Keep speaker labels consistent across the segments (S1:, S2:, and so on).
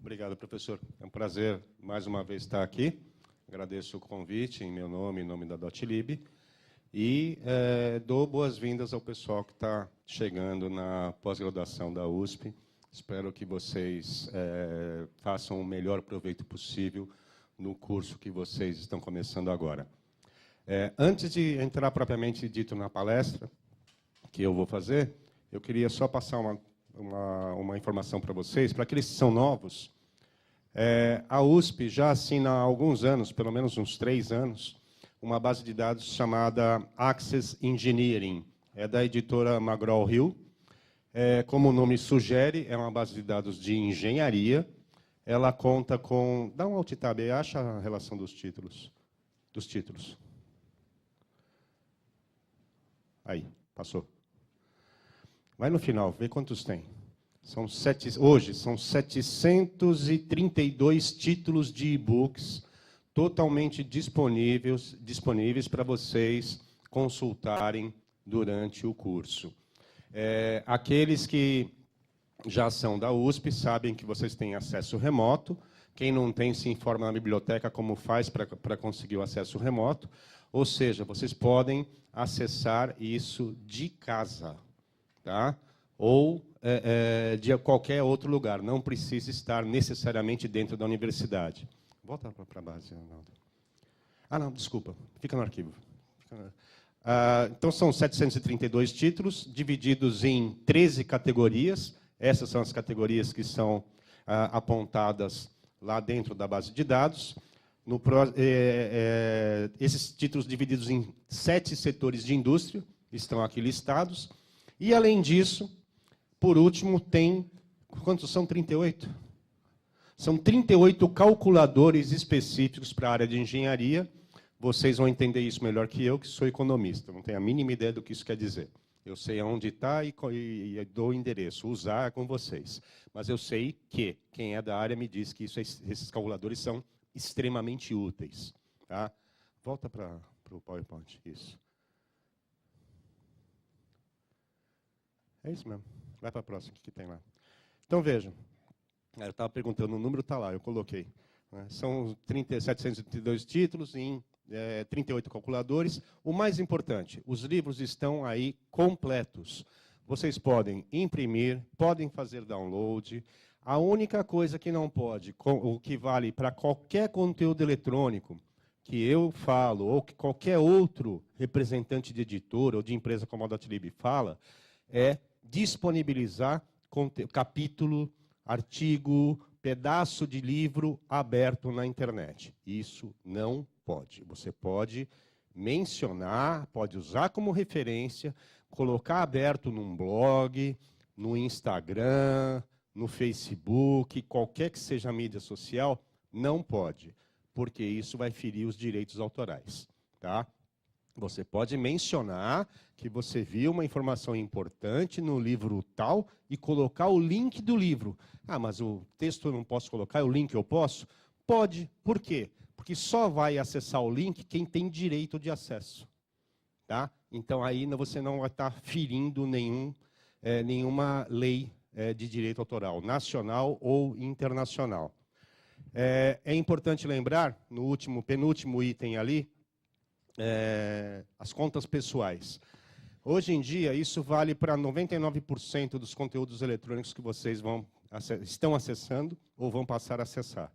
S1: Obrigado, professor. É um prazer, mais uma vez, estar aqui. Agradeço o convite em meu nome, em nome da Dotlib. E dou boas-vindas ao pessoal que está chegando na pós-graduação da USP. Espero que vocês façam o melhor proveito possível no curso que vocês estão começando agora. Antes de entrar propriamente dito na palestra que eu vou fazer, eu queria só passar uma informação para vocês, para aqueles que são novos. A USP já assina há alguns anos, pelo menos uns 3 anos, uma base de dados chamada Access Engineering. É da editora McGraw-Hill. Como o nome sugere, é uma base de dados de engenharia. Ela conta com... Dá um alt tab aí, acha a relação dos títulos. Aí, passou. Vai no final, vê quantos tem. Hoje, são 732 títulos de e-books totalmente disponíveis para vocês consultarem durante o curso. Aqueles que já são da USP sabem que vocês têm acesso remoto. Quem não tem, se informa na biblioteca como faz para conseguir o acesso remoto. Ou seja, vocês podem acessar isso de casa, tá? Ou de qualquer outro lugar. Não precisa estar necessariamente dentro da universidade. Volta para a base, Arnaldo. Não, desculpa. Fica no arquivo. Então, são 732 títulos, divididos em 13 categorias. Essas são as categorias que são apontadas lá dentro da base de dados. Esses títulos divididos em 7 setores de indústria estão aqui listados. E, além disso, por último, tem... Quantos são? 38? São 38 calculadores específicos para a área de engenharia. Vocês vão entender isso melhor que eu, que sou economista. Não tenho a mínima ideia do que isso quer dizer. Eu sei aonde está e dou o endereço. Usar é com vocês. Mas eu sei que quem é da área me diz que esses calculadores são extremamente úteis. Tá? Volta para o PowerPoint. Isso. É isso mesmo. Vai para a próxima, o que tem lá. Então, vejam. Eu estava perguntando, o número está lá, eu coloquei. São 732 títulos em 38 calculadores. O mais importante, os livros estão aí completos. Vocês podem imprimir, podem fazer download. A única coisa que não pode, o que vale para qualquer conteúdo eletrônico que eu falo, ou que qualquer outro representante de editora ou de empresa como a Dotlib fala, é disponibilizar capítulo, artigo, pedaço de livro aberto na internet. Isso não pode. Você pode mencionar, pode usar como referência, colocar aberto num blog, no Instagram, no Facebook, qualquer que seja a mídia social, não pode, porque isso vai ferir os direitos autorais. Tá? Você pode mencionar que você viu uma informação importante no livro tal e colocar o link do livro. Mas o texto eu não posso colocar, o link eu posso? Pode. Por quê? Porque só vai acessar o link quem tem direito de acesso. Tá? Então, aí você não vai estar ferindo nenhuma lei de direito autoral, nacional ou internacional. É importante lembrar, no penúltimo item ali, as contas pessoais. Hoje em dia, isso vale para 99% dos conteúdos eletrônicos que vocês estão acessando ou vão passar a acessar.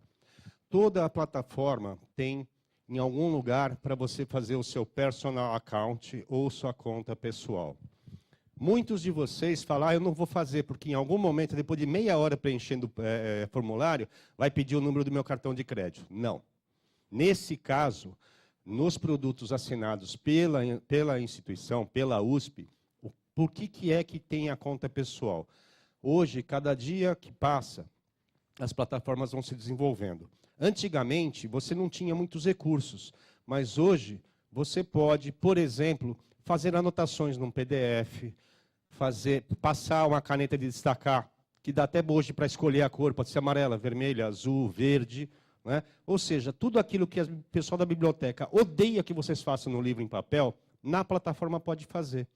S1: Toda a plataforma tem, em algum lugar, para você fazer o seu personal account ou sua conta pessoal. Muitos de vocês falam, eu não vou fazer, porque em algum momento, depois de meia hora preenchendo formulário, vai pedir o número do meu cartão de crédito. Não. Nesse caso, nos produtos assinados pela instituição, pela USP, por que é que tem a conta pessoal? Hoje, cada dia que passa, as plataformas vão se desenvolvendo. Antigamente, você não tinha muitos recursos, mas hoje você pode, por exemplo, fazer anotações num PDF, passar uma caneta de destacar, que dá até hoje para escolher a cor, pode ser amarela, vermelha, azul, verde. Né? Ou seja, tudo aquilo que o pessoal da biblioteca odeia que vocês façam no livro em papel, na plataforma pode fazer.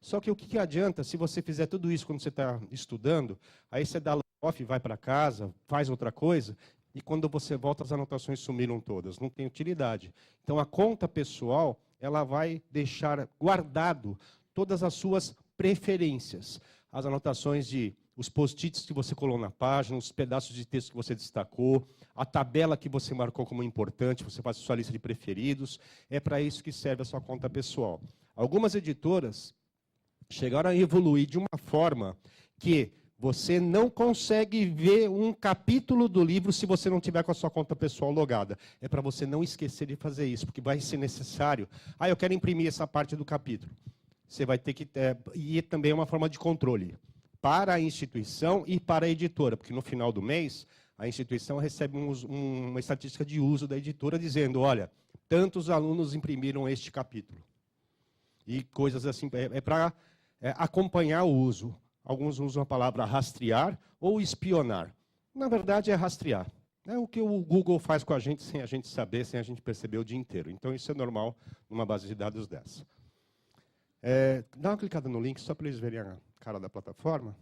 S1: Só que o que adianta se você fizer tudo isso quando você está estudando, aí você dá off, vai para casa, faz outra coisa, e quando você volta, as anotações sumiram todas. Não tem utilidade. Então, a conta pessoal, ela vai deixar guardado todas as suas preferências. As anotações de os post-its que você colou na página, os pedaços de texto que você destacou, a tabela que você marcou como importante, você faz a sua lista de preferidos. É para isso que serve a sua conta pessoal. Algumas editoras chegaram a evoluir de uma forma que você não consegue ver um capítulo do livro se você não tiver com a sua conta pessoal logada. É para você não esquecer de fazer isso, porque vai ser necessário. Eu quero imprimir essa parte do capítulo. Você vai ter que... e também é uma forma de controle para a instituição e para a editora, porque no final do mês, a instituição recebe uma estatística de uso da editora dizendo, olha, tantos alunos imprimiram este capítulo. E coisas assim, para acompanhar o uso. Alguns usam a palavra rastrear ou espionar. Na verdade, é rastrear. É o que o Google faz com a gente sem a gente saber, sem a gente perceber o dia inteiro. Então, isso é normal numa base de dados dessa. Dá uma clicada no link, só para eles verem a cara da plataforma.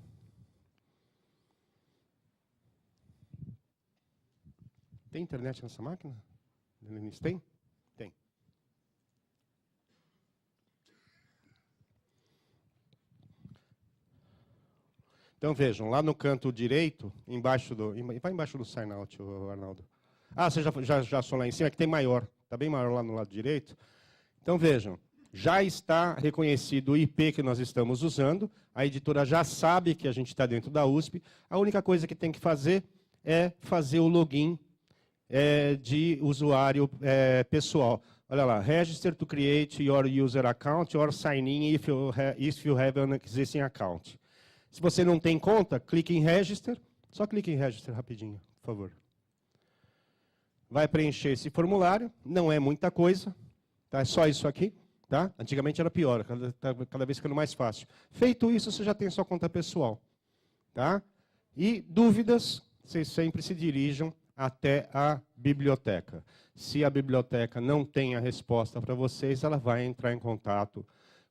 S1: Tem internet nessa máquina? Eles têm? Tem. Então, vejam, lá no canto direito, vai embaixo do sign out, Arnaldo. Você já só lá em cima, é que tem maior. Está bem maior lá no lado direito. Então, vejam, já está reconhecido o IP que nós estamos usando, a editora já sabe que a gente está dentro da USP, a única coisa que tem que fazer é fazer o login de usuário pessoal. Olha lá, register to create your user account or sign in if you have an existing account. Se você não tem conta, clique em register, só clique em register rapidinho, por favor. Vai preencher esse formulário, não é muita coisa, tá? É só isso aqui. Tá? Antigamente era pior, cada vez ficando mais fácil. Feito isso, você já tem sua conta pessoal. Tá? E dúvidas, vocês sempre se dirijam até a biblioteca. Se a biblioteca não tem a resposta para vocês, ela vai entrar em contato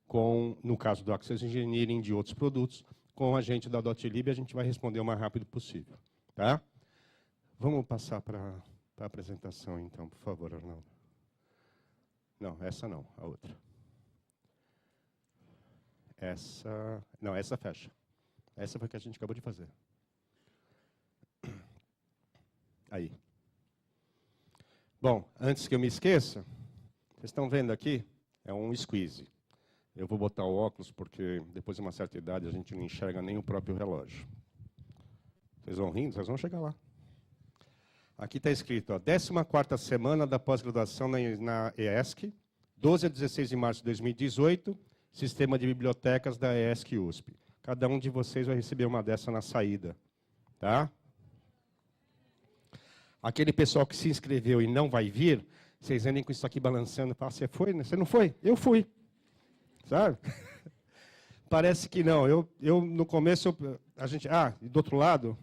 S1: com, no caso do Access Engineering, de outros produtos, com a gente da .lib, a gente vai responder o mais rápido possível. Tá? Vamos passar para a apresentação, então, por favor, Arnaldo. Não, essa não, a outra. Essa fecha. Essa foi a que a gente acabou de fazer. Aí. Bom, antes que eu me esqueça, vocês estão vendo aqui? É um squeeze. Eu vou botar o óculos porque depois de uma certa idade a gente não enxerga nem o próprio relógio. Vocês vão rindo? Vocês vão chegar lá. Aqui está escrito, 14ª semana da pós-graduação na ESC, 12 a 16 de março de 2018, Sistema de Bibliotecas da ESC USP. Cada um de vocês vai receber uma dessa na saída. Tá? Aquele pessoal que se inscreveu e não vai vir, vocês andem com isso aqui balançando, falam, você foi? Você não foi? Eu fui. Sabe? Parece que não. Eu no começo, e do outro lado,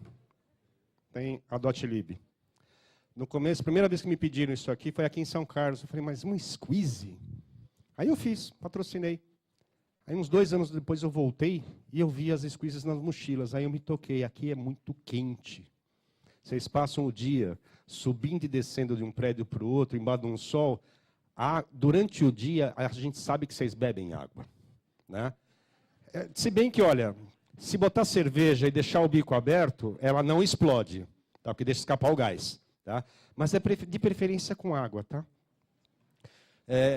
S1: tem a .lib. No começo, a primeira vez que me pediram isso aqui foi aqui em São Carlos. Eu falei, mas um squeeze? Aí eu fiz, patrocinei. Aí uns 2 anos depois eu voltei e eu vi as squeezes nas mochilas. Aí eu me toquei, aqui é muito quente. Vocês passam o dia subindo e descendo de um prédio para o outro, embaixo de um sol. Durante o dia, a gente sabe que vocês bebem água. Né? Se bem que, olha, se botar cerveja e deixar o bico aberto, ela não explode, tá? Porque deixa escapar o gás. Tá? Mas é de preferência com água. Tá?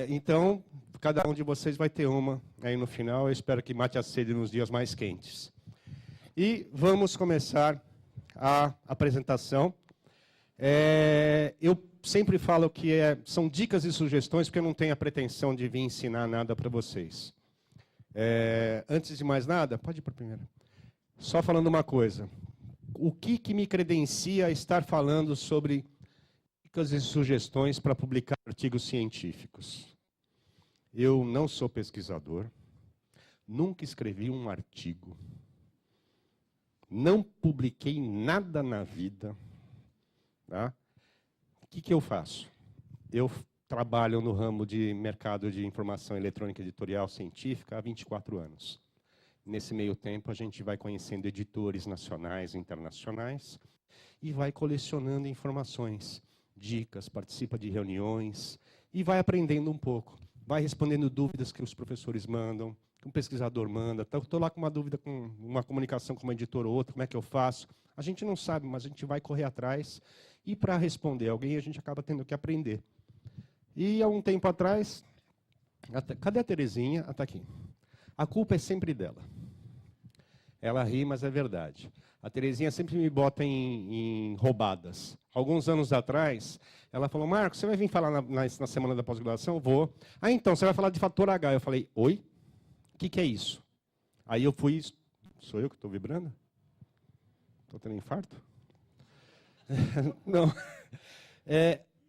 S1: Então, cada um de vocês vai ter uma aí no final. Eu espero que mate a sede nos dias mais quentes. E vamos começar a apresentação. Eu sempre falo que são dicas e sugestões, porque eu não tenho a pretensão de vir ensinar nada para vocês. Antes de mais nada, pode ir para a primeira. Só falando uma coisa. O que me credencia a estar falando sobre dicas e sugestões para publicar artigos científicos? Eu não sou pesquisador, nunca escrevi um artigo, não publiquei nada na vida. Tá? O que eu faço? Eu trabalho no ramo de mercado de informação eletrônica editorial científica há 24 anos. Nesse meio tempo, a gente vai conhecendo editores nacionais e internacionais e vai colecionando informações, dicas, participa de reuniões e vai aprendendo um pouco. Vai respondendo dúvidas que os professores mandam, que um pesquisador manda. Estou lá com uma dúvida, com uma comunicação com uma editora ou outra, como é que eu faço? A gente não sabe, mas a gente vai correr atrás. E para responder alguém, a gente acaba tendo que aprender. E há um tempo atrás, cadê a Terezinha? Ah, está aqui. A culpa é sempre dela. Ela ri, mas é verdade. A Terezinha sempre me bota em roubadas. Alguns anos atrás, ela falou, Marcos, você vai vir falar na semana da pós-graduação? Vou. Ah, então, você vai falar de fator H. Eu falei, oi? O que é isso? Aí eu fui... Sou eu que estou vibrando? Estou tendo infarto? Não.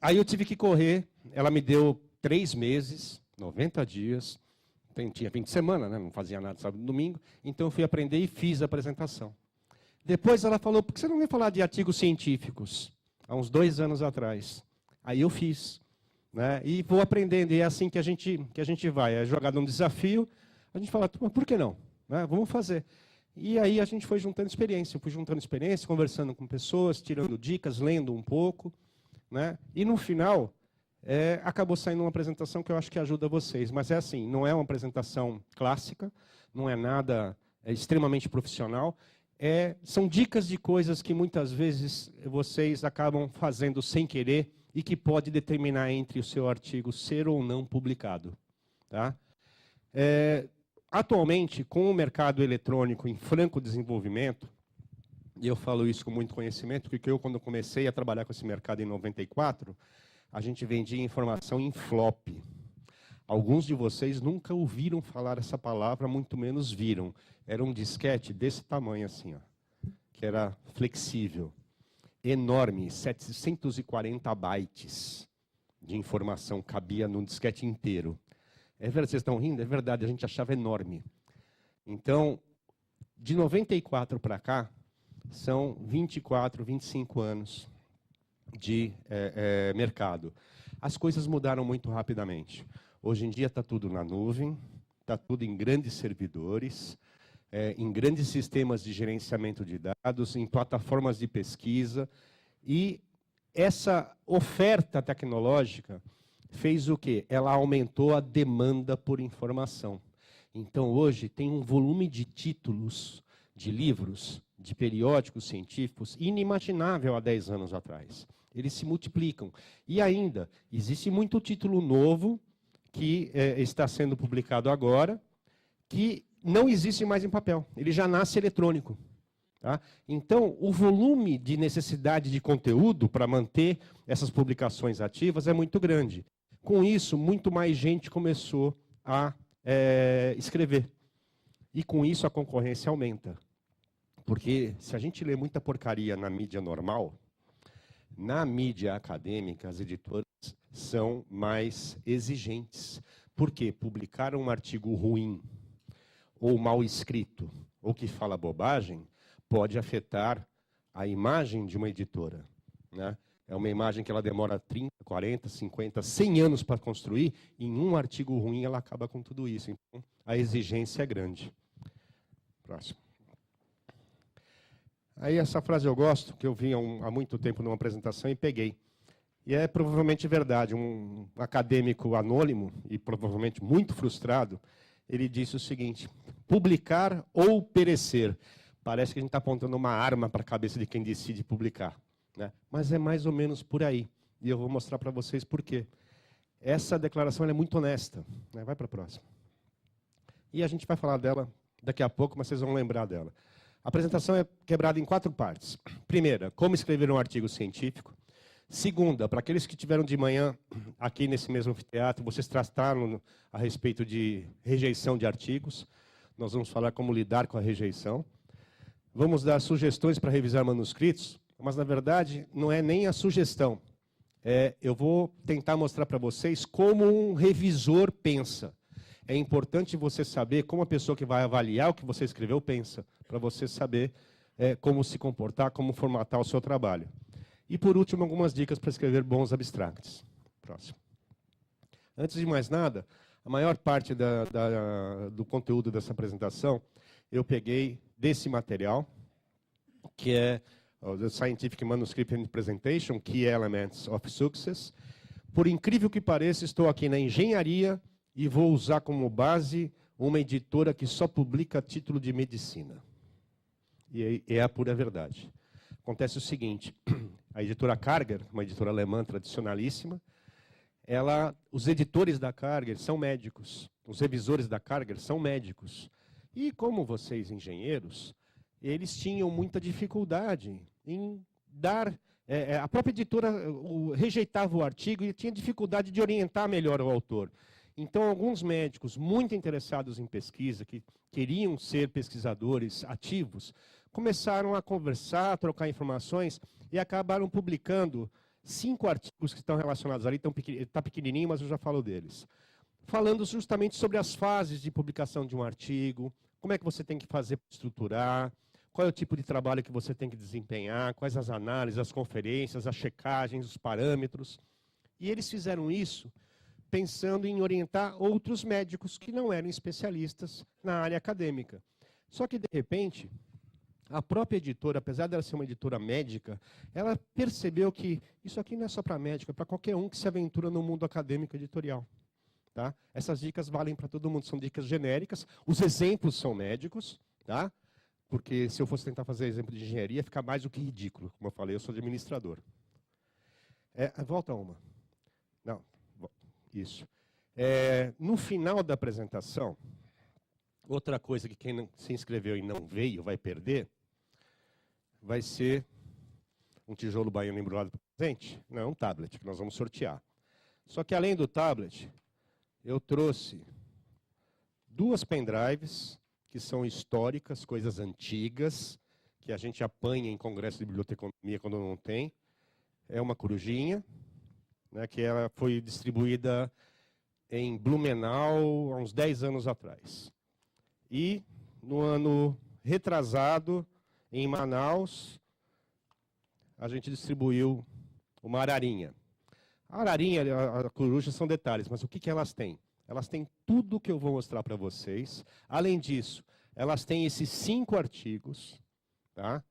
S1: Aí eu tive que correr. Ela me deu 3 meses, 90 dias... Tinha fim de semana, né? Não fazia nada sábado e domingo, então eu fui aprender e fiz a apresentação. Depois ela falou, por que você não vem falar de artigos científicos? Há uns 2 anos atrás. Aí eu fiz. Né? E vou aprendendo, e é assim que a gente vai. É jogado um desafio, a gente fala, por que não? Né? Vamos fazer. E aí a gente foi juntando experiência. Eu fui juntando experiência, conversando com pessoas, tirando dicas, lendo um pouco. Né? E no final... acabou saindo uma apresentação que eu acho que ajuda vocês. Mas é assim, não é uma apresentação clássica, não é nada extremamente profissional. São dicas de coisas que muitas vezes vocês acabam fazendo sem querer e que pode determinar entre o seu artigo ser ou não publicado. Tá? Atualmente, com o mercado eletrônico em franco desenvolvimento, e eu falo isso com muito conhecimento, porque eu, quando comecei a trabalhar com esse mercado em 94, a gente vendia informação em flop. Alguns de vocês nunca ouviram falar essa palavra, muito menos viram. Era um disquete desse tamanho assim, ó, que era flexível, enorme, 740 bytes de informação, cabia num disquete inteiro. É verdade, vocês estão rindo? É verdade, a gente achava enorme. Então, de 94 para cá, são 24, 25 anos de mercado. As coisas mudaram muito rapidamente. Hoje em dia está tudo na nuvem, está tudo em grandes servidores, em grandes sistemas de gerenciamento de dados, em plataformas de pesquisa. E essa oferta tecnológica fez o quê? Ela aumentou a demanda por informação. Então, hoje, tem um volume de títulos, de livros, de periódicos científicos inimaginável há 10 anos atrás. Eles se multiplicam. E ainda, existe muito título novo que está sendo publicado agora, que não existe mais em papel. Ele já nasce eletrônico. Tá? Então, o volume de necessidade de conteúdo para manter essas publicações ativas é muito grande. Com isso, muito mais gente começou a escrever. E com isso a concorrência aumenta. Porque se a gente lê muita porcaria na mídia normal, na mídia acadêmica, as editoras são mais exigentes. Por quê? Publicar um artigo ruim, ou mal escrito, ou que fala bobagem, pode afetar a imagem de uma editora. Né? É uma imagem que ela demora 30, 40, 50, 100 anos para construir, e em um artigo ruim ela acaba com tudo isso. Então, a exigência é grande. Próximo. Aí essa frase eu gosto, que eu vi há muito tempo numa apresentação e peguei. E é provavelmente verdade. Um acadêmico anônimo, e provavelmente muito frustrado, ele disse o seguinte: publicar ou perecer. Parece que a gente está apontando uma arma para a cabeça de quem decide publicar. Né? Mas é mais ou menos por aí. E eu vou mostrar para vocês por quê. Essa declaração é muito honesta. Né? Vai para a próxima. E a gente vai falar dela daqui a pouco, mas vocês vão lembrar dela. A apresentação é quebrada em 4 partes. Primeira, como escrever um artigo científico. Segunda, para aqueles que tiveram de manhã aqui nesse mesmo anfiteatro, vocês trataram a respeito de rejeição de artigos. Nós vamos falar como lidar com a rejeição. Vamos dar sugestões para revisar manuscritos, mas, na verdade, não é nem a sugestão. Eu vou tentar mostrar para vocês como um revisor pensa. É importante você saber como a pessoa que vai avaliar o que você escreveu pensa, para você saber como se comportar, como formatar o seu trabalho. E, por último, algumas dicas para escrever bons abstracts. Próximo. Antes de mais nada, a maior parte do conteúdo dessa apresentação eu peguei desse material, que é The Scientific Manuscript and Presentation, Key Elements of Success. Por incrível que pareça, estou aqui na engenharia e vou usar como base uma editora que só publica título de medicina. E é a pura verdade. Acontece o seguinte, a editora Karger, uma editora alemã tradicionalíssima, os editores da Karger são médicos, os revisores da Karger são médicos. E como vocês, engenheiros, eles tinham muita dificuldade em dar... a própria editora rejeitava o artigo e tinha dificuldade de orientar melhor o autor. Então, alguns médicos muito interessados em pesquisa, que queriam ser pesquisadores ativos, começaram a conversar, a trocar informações e acabaram publicando 5 artigos que estão relacionados ali, está pequenininho, mas eu já falo deles. Falando justamente sobre as fases de publicação de um artigo, como é que você tem que fazer para estruturar, qual é o tipo de trabalho que você tem que desempenhar, quais as análises, as conferências, as checagens, os parâmetros. E eles fizeram isso pensando em orientar outros médicos que não eram especialistas na área acadêmica. Só que, de repente, a própria editora, apesar dela ser uma editora médica, ela percebeu que isso aqui não é só para médico, é para qualquer um que se aventura no mundo acadêmico editorial. Tá? Essas dicas valem para todo mundo, são dicas genéricas. Os exemplos são médicos, tá? Porque se eu fosse tentar fazer exemplo de engenharia, fica mais do que ridículo. Como eu falei, eu sou administrador. Volta uma. Não, isso. No final da apresentação, outra coisa que quem não se inscreveu e não veio vai perder, vai ser um tijolo baiano embrulhado para presente? Não, um tablet, que nós vamos sortear. Só que além do tablet, eu trouxe 2 pendrives, que são históricas, coisas antigas, que a gente apanha em congresso de biblioteconomia quando não tem. É uma corujinha, né, que ela foi distribuída em Blumenau há uns 10 anos atrás. E no ano retrasado, em Manaus, a gente distribuiu uma ararinha. A ararinha e a coruja são detalhes, mas o que elas têm? Elas têm tudo o que eu vou mostrar para vocês. Além disso, elas têm esses 5 artigos, tá?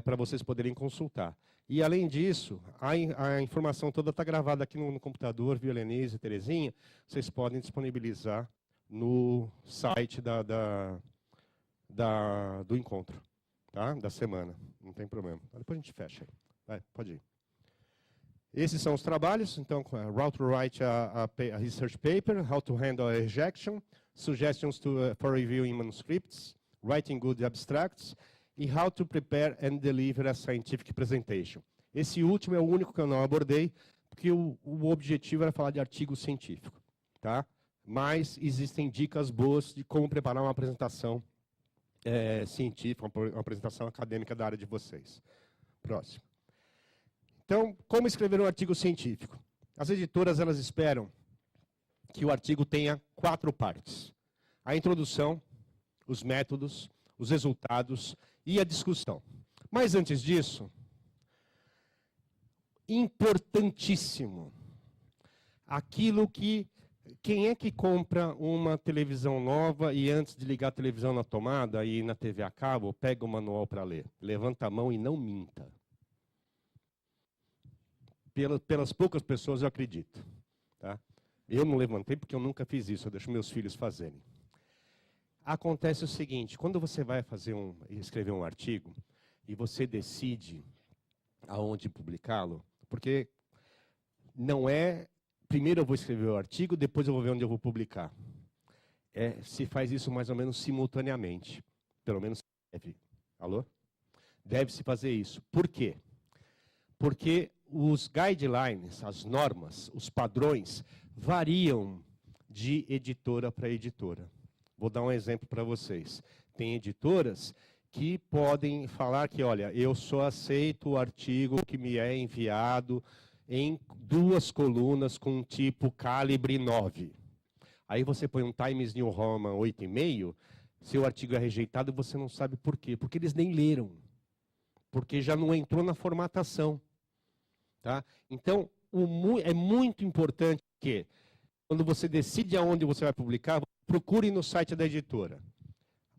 S1: Para vocês poderem consultar. E, além disso, a informação toda está gravada aqui no computador, viu, Lenise e Terezinha? Vocês podem disponibilizar no site do encontro, tá? Da semana. Não tem problema. Depois a gente fecha. Vai, pode ir. Esses são os trabalhos. Então, how to write a research paper, how to handle a rejection, suggestions for reviewing manuscripts, writing good abstracts, e how to prepare and deliver a scientific presentation. Esse último é o único que eu não abordei, porque o objetivo era falar de artigo científico, tá? Mas existem dicas boas de como preparar uma apresentação científica, uma apresentação acadêmica da área de vocês. Próximo. Então, como escrever um artigo científico? As editoras, elas esperam que o artigo tenha 4 partes. A introdução, os métodos, os resultados e a discussão. Mas antes disso, importantíssimo, aquilo que... Quem é que compra uma televisão nova e antes de ligar a televisão na tomada e na TV a cabo, pega o manual para ler? Levanta a mão e não minta. Pelas poucas pessoas eu acredito. Tá? Eu não levantei porque eu nunca fiz isso, eu deixo meus filhos fazerem. Acontece o seguinte, quando você vai escrever um artigo e você decide aonde publicá-lo, porque não é, primeiro eu vou escrever o artigo, depois eu vou ver onde eu vou publicar. Se faz isso mais ou menos simultaneamente, pelo menos deve. Alô? Deve-se fazer isso. Por quê? Porque os guidelines, as normas, os padrões, variam de editora para editora. Vou dar um exemplo para vocês. Tem editoras que podem falar que, olha, eu só aceito o artigo que me é enviado em 2 colunas com tipo calibre 9. Aí você põe um Times New Roman 8,5, seu artigo é rejeitado e você não sabe por quê. Porque eles nem leram. Porque já não entrou na formatação. Tá? Então, é muito importante que, quando você decide aonde você vai publicar, procure no site da editora.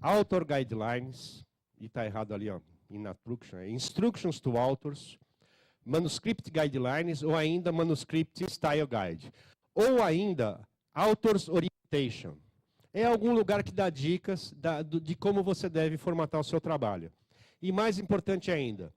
S1: Author Guidelines, e está errado ali, ó, Instructions to Authors, Manuscript Guidelines, ou ainda Manuscript Style Guide. Ou ainda, Authors Orientation. É algum lugar que dá dicas de como você deve formatar o seu trabalho. E mais importante ainda,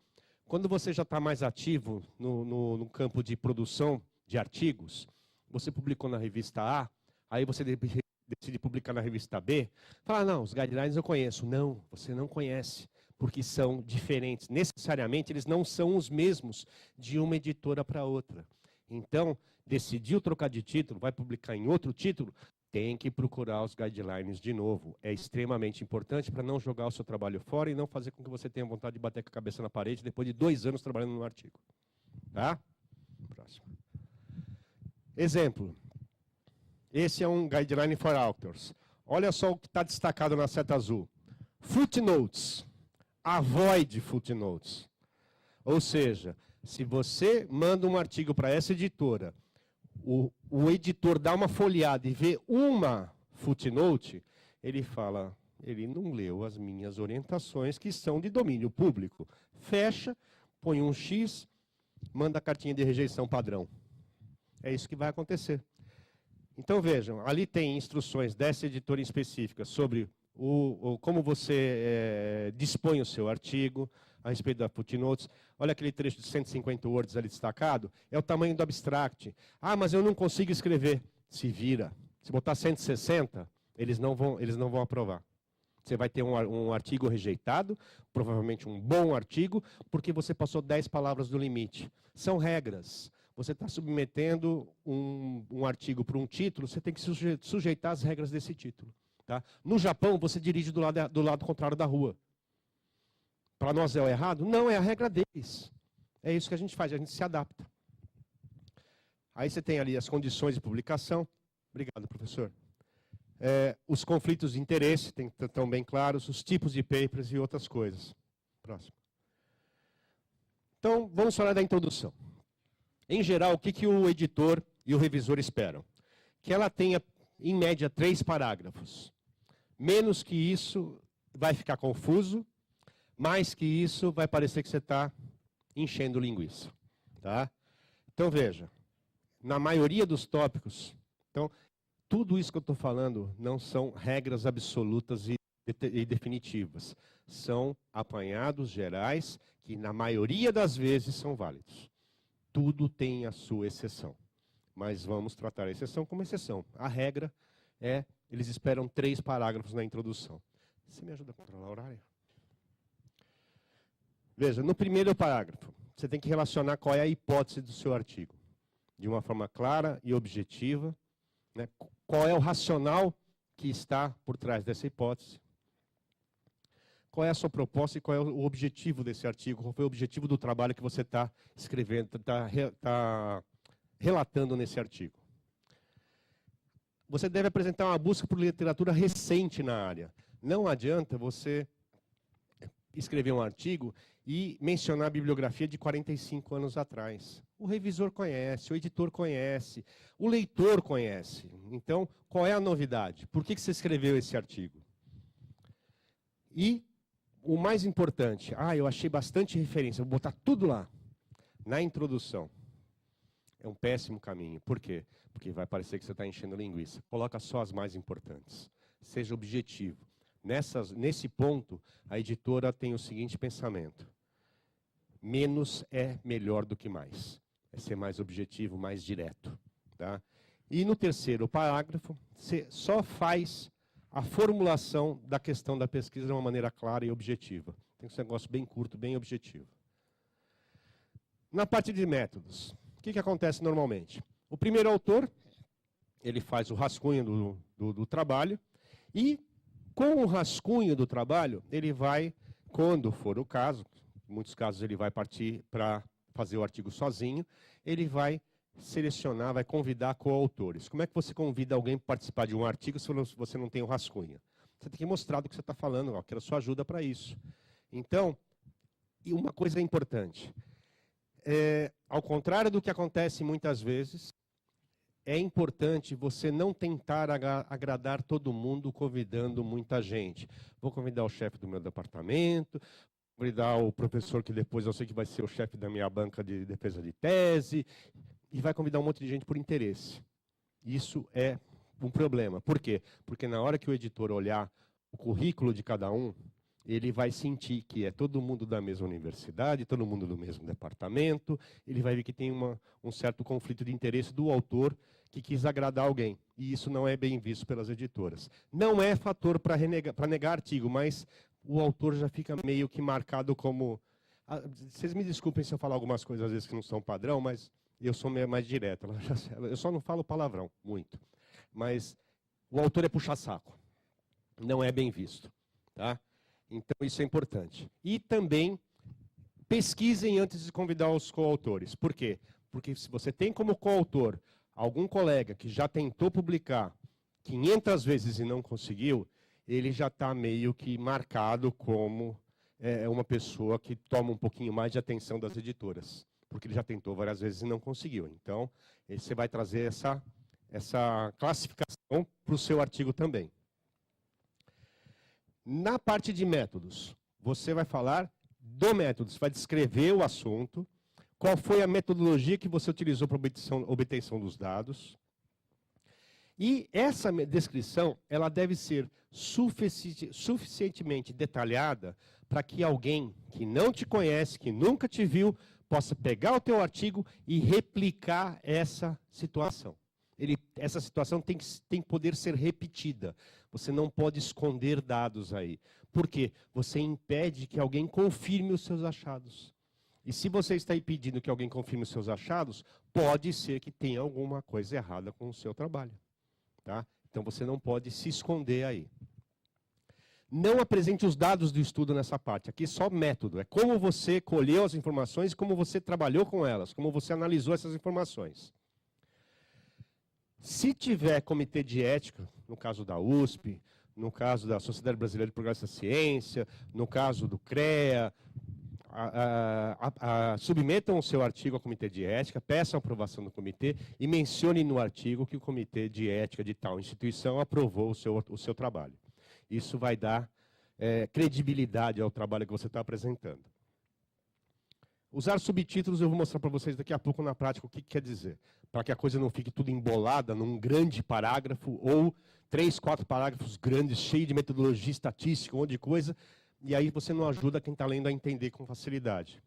S1: quando você já está mais ativo no campo de produção de artigos, você publicou na revista A, aí você decide publicar na revista B, fala, não, os guidelines eu conheço. Não, você não conhece, porque são diferentes. Necessariamente, eles não são os mesmos de uma editora para outra. Então, decidiu trocar de título, vai publicar em outro título, tem que procurar os guidelines de novo. É extremamente importante para não jogar o seu trabalho fora e não fazer com que você tenha vontade de bater com a cabeça na parede depois de 2 anos trabalhando no artigo. Tá? Próximo. Exemplo. Esse é um Guideline for Authors. Olha só o que está destacado na seta azul. Footnotes. Avoid footnotes. Ou seja, se você manda um artigo para essa editora, o editor dá uma folheada e vê uma footnote, ele fala, ele não leu as minhas orientações que são de domínio público. Fecha, põe um X, manda a cartinha de rejeição padrão. É isso que vai acontecer. Então vejam, ali tem instruções dessa editora específica sobre como você dispõe o seu artigo, a respeito da footnotes. Olha aquele trecho de 150 words ali destacado, é o tamanho do abstract. Ah, mas eu não consigo escrever. Se vira. Se botar 160, eles não vão aprovar. Você vai ter um artigo rejeitado, provavelmente um bom artigo, porque você passou 10 palavras do limite. São regras. Você está submetendo um artigo para um título, você tem que sujeitar as regras desse título. Tá? No Japão, você dirige do lado contrário da rua. Para nós é o errado? Não, é a regra deles. É isso que a gente faz, a gente se adapta. Aí você tem ali as condições de publicação. Obrigado, professor. Os conflitos de interesse, estão bem claros, os tipos de papers e outras coisas. Próximo. Então, vamos falar da introdução. Em geral, o que o editor e o revisor esperam? Que ela tenha, em média, 3 parágrafos. Menos que isso, vai ficar confuso. Mais que isso, vai parecer que você está enchendo linguiça. Tá? Então, veja. Na maioria dos tópicos, então, tudo isso que eu estou falando não são regras absolutas e definitivas. São apanhados gerais que, na maioria das vezes, são válidos. Tudo tem a sua exceção. Mas vamos tratar a exceção como exceção. A regra é, eles esperam 3 parágrafos na introdução. Você me ajuda a controlar o horário? Veja, no primeiro parágrafo, você tem que relacionar qual é a hipótese do seu artigo. De uma forma clara e objetiva. Né? Qual é o racional que está por trás dessa hipótese. Qual é a sua proposta e qual é o objetivo desse artigo, qual foi o objetivo do trabalho que você está escrevendo, está relatando nesse artigo. Você deve apresentar uma busca por literatura recente na área. Não adianta você escrever um artigo e mencionar a bibliografia de 45 anos atrás. O revisor conhece, o editor conhece, o leitor conhece. Então, qual é a novidade? Por que você escreveu esse artigo? E o mais importante, eu achei bastante referência, vou botar tudo lá, na introdução. É um péssimo caminho. Por quê? Porque vai parecer que você está enchendo linguiça. Coloca só as mais importantes. Seja objetivo. Nesse ponto, a editora tem o seguinte pensamento. Menos é melhor do que mais. É ser mais objetivo, mais direto. Tá? E no terceiro parágrafo, você só faz a formulação da questão da pesquisa de uma maneira clara e objetiva. Tem que ser um negócio bem curto, bem objetivo. Na parte de métodos, o que acontece normalmente? O primeiro autor, ele faz o rascunho do trabalho e, com o rascunho do trabalho, ele vai, quando for o caso, em muitos casos ele vai partir para fazer o artigo sozinho, ele vai selecionar, vai convidar coautores. Como é que você convida alguém para participar de um artigo se você não tem o rascunho? Você tem que mostrar do que você está falando, eu quero a sua ajuda para isso. Então, e uma coisa importante, ao contrário do que acontece muitas vezes, é importante você não tentar agradar todo mundo convidando muita gente. Vou convidar o chefe do meu departamento, convidar o professor que depois eu sei que vai ser o chefe da minha banca de defesa de tese, e vai convidar um monte de gente por interesse. Isso é um problema. Por quê? Porque na hora que o editor olhar o currículo de cada um, ele vai sentir que é todo mundo da mesma universidade, todo mundo do mesmo departamento, ele vai ver que tem um certo conflito de interesse do autor que quis agradar alguém. E isso não é bem visto pelas editoras. Não é fator para negar artigo, mas o autor já fica meio que marcado como... Vocês me desculpem se eu falar algumas coisas às vezes que não são padrão, mas eu sou mais direto. Eu só não falo palavrão, muito. Mas o autor é puxa-saco. Não é bem visto. Tá? Então, isso é importante. E também, pesquisem antes de convidar os coautores. Por quê? Porque se você tem como coautor algum colega que já tentou publicar 500 vezes e não conseguiu, ele já está meio que marcado como uma pessoa que toma um pouquinho mais de atenção das editoras. Porque ele já tentou várias vezes e não conseguiu. Então, você vai trazer essa classificação para o seu artigo também. Na parte de métodos, você vai falar do método, você vai descrever o assunto, qual foi a metodologia que você utilizou para obtenção dos dados. E essa descrição, ela deve ser suficientemente detalhada para que alguém que não te conhece, que nunca te viu, possa pegar o teu artigo e replicar essa situação. Essa situação tem que poder ser repetida. Você não pode esconder dados aí. Por quê? Você impede que alguém confirme os seus achados. E se você está impedindo que alguém confirme os seus achados, pode ser que tenha alguma coisa errada com o seu trabalho. Tá? Então você não pode se esconder aí. Não apresente os dados do estudo nessa parte. Aqui é só método. É como você colheu as informações e como você trabalhou com elas, como você analisou essas informações. Se tiver comitê de ética, no caso da USP, no caso da Sociedade Brasileira de Progresso da Ciência, no caso do CREA, submetam o seu artigo ao comitê de ética, peçam a aprovação do comitê e mencione no artigo que o comitê de ética de tal instituição aprovou o seu trabalho. Isso vai dar credibilidade ao trabalho que você está apresentando. Usar subtítulos eu vou mostrar para vocês daqui a pouco na prática o que quer dizer. Para que a coisa não fique tudo embolada num grande parágrafo ou 3, 4 parágrafos grandes, cheios de metodologia estatística, um monte de coisa, e aí você não ajuda quem está lendo a entender com facilidade.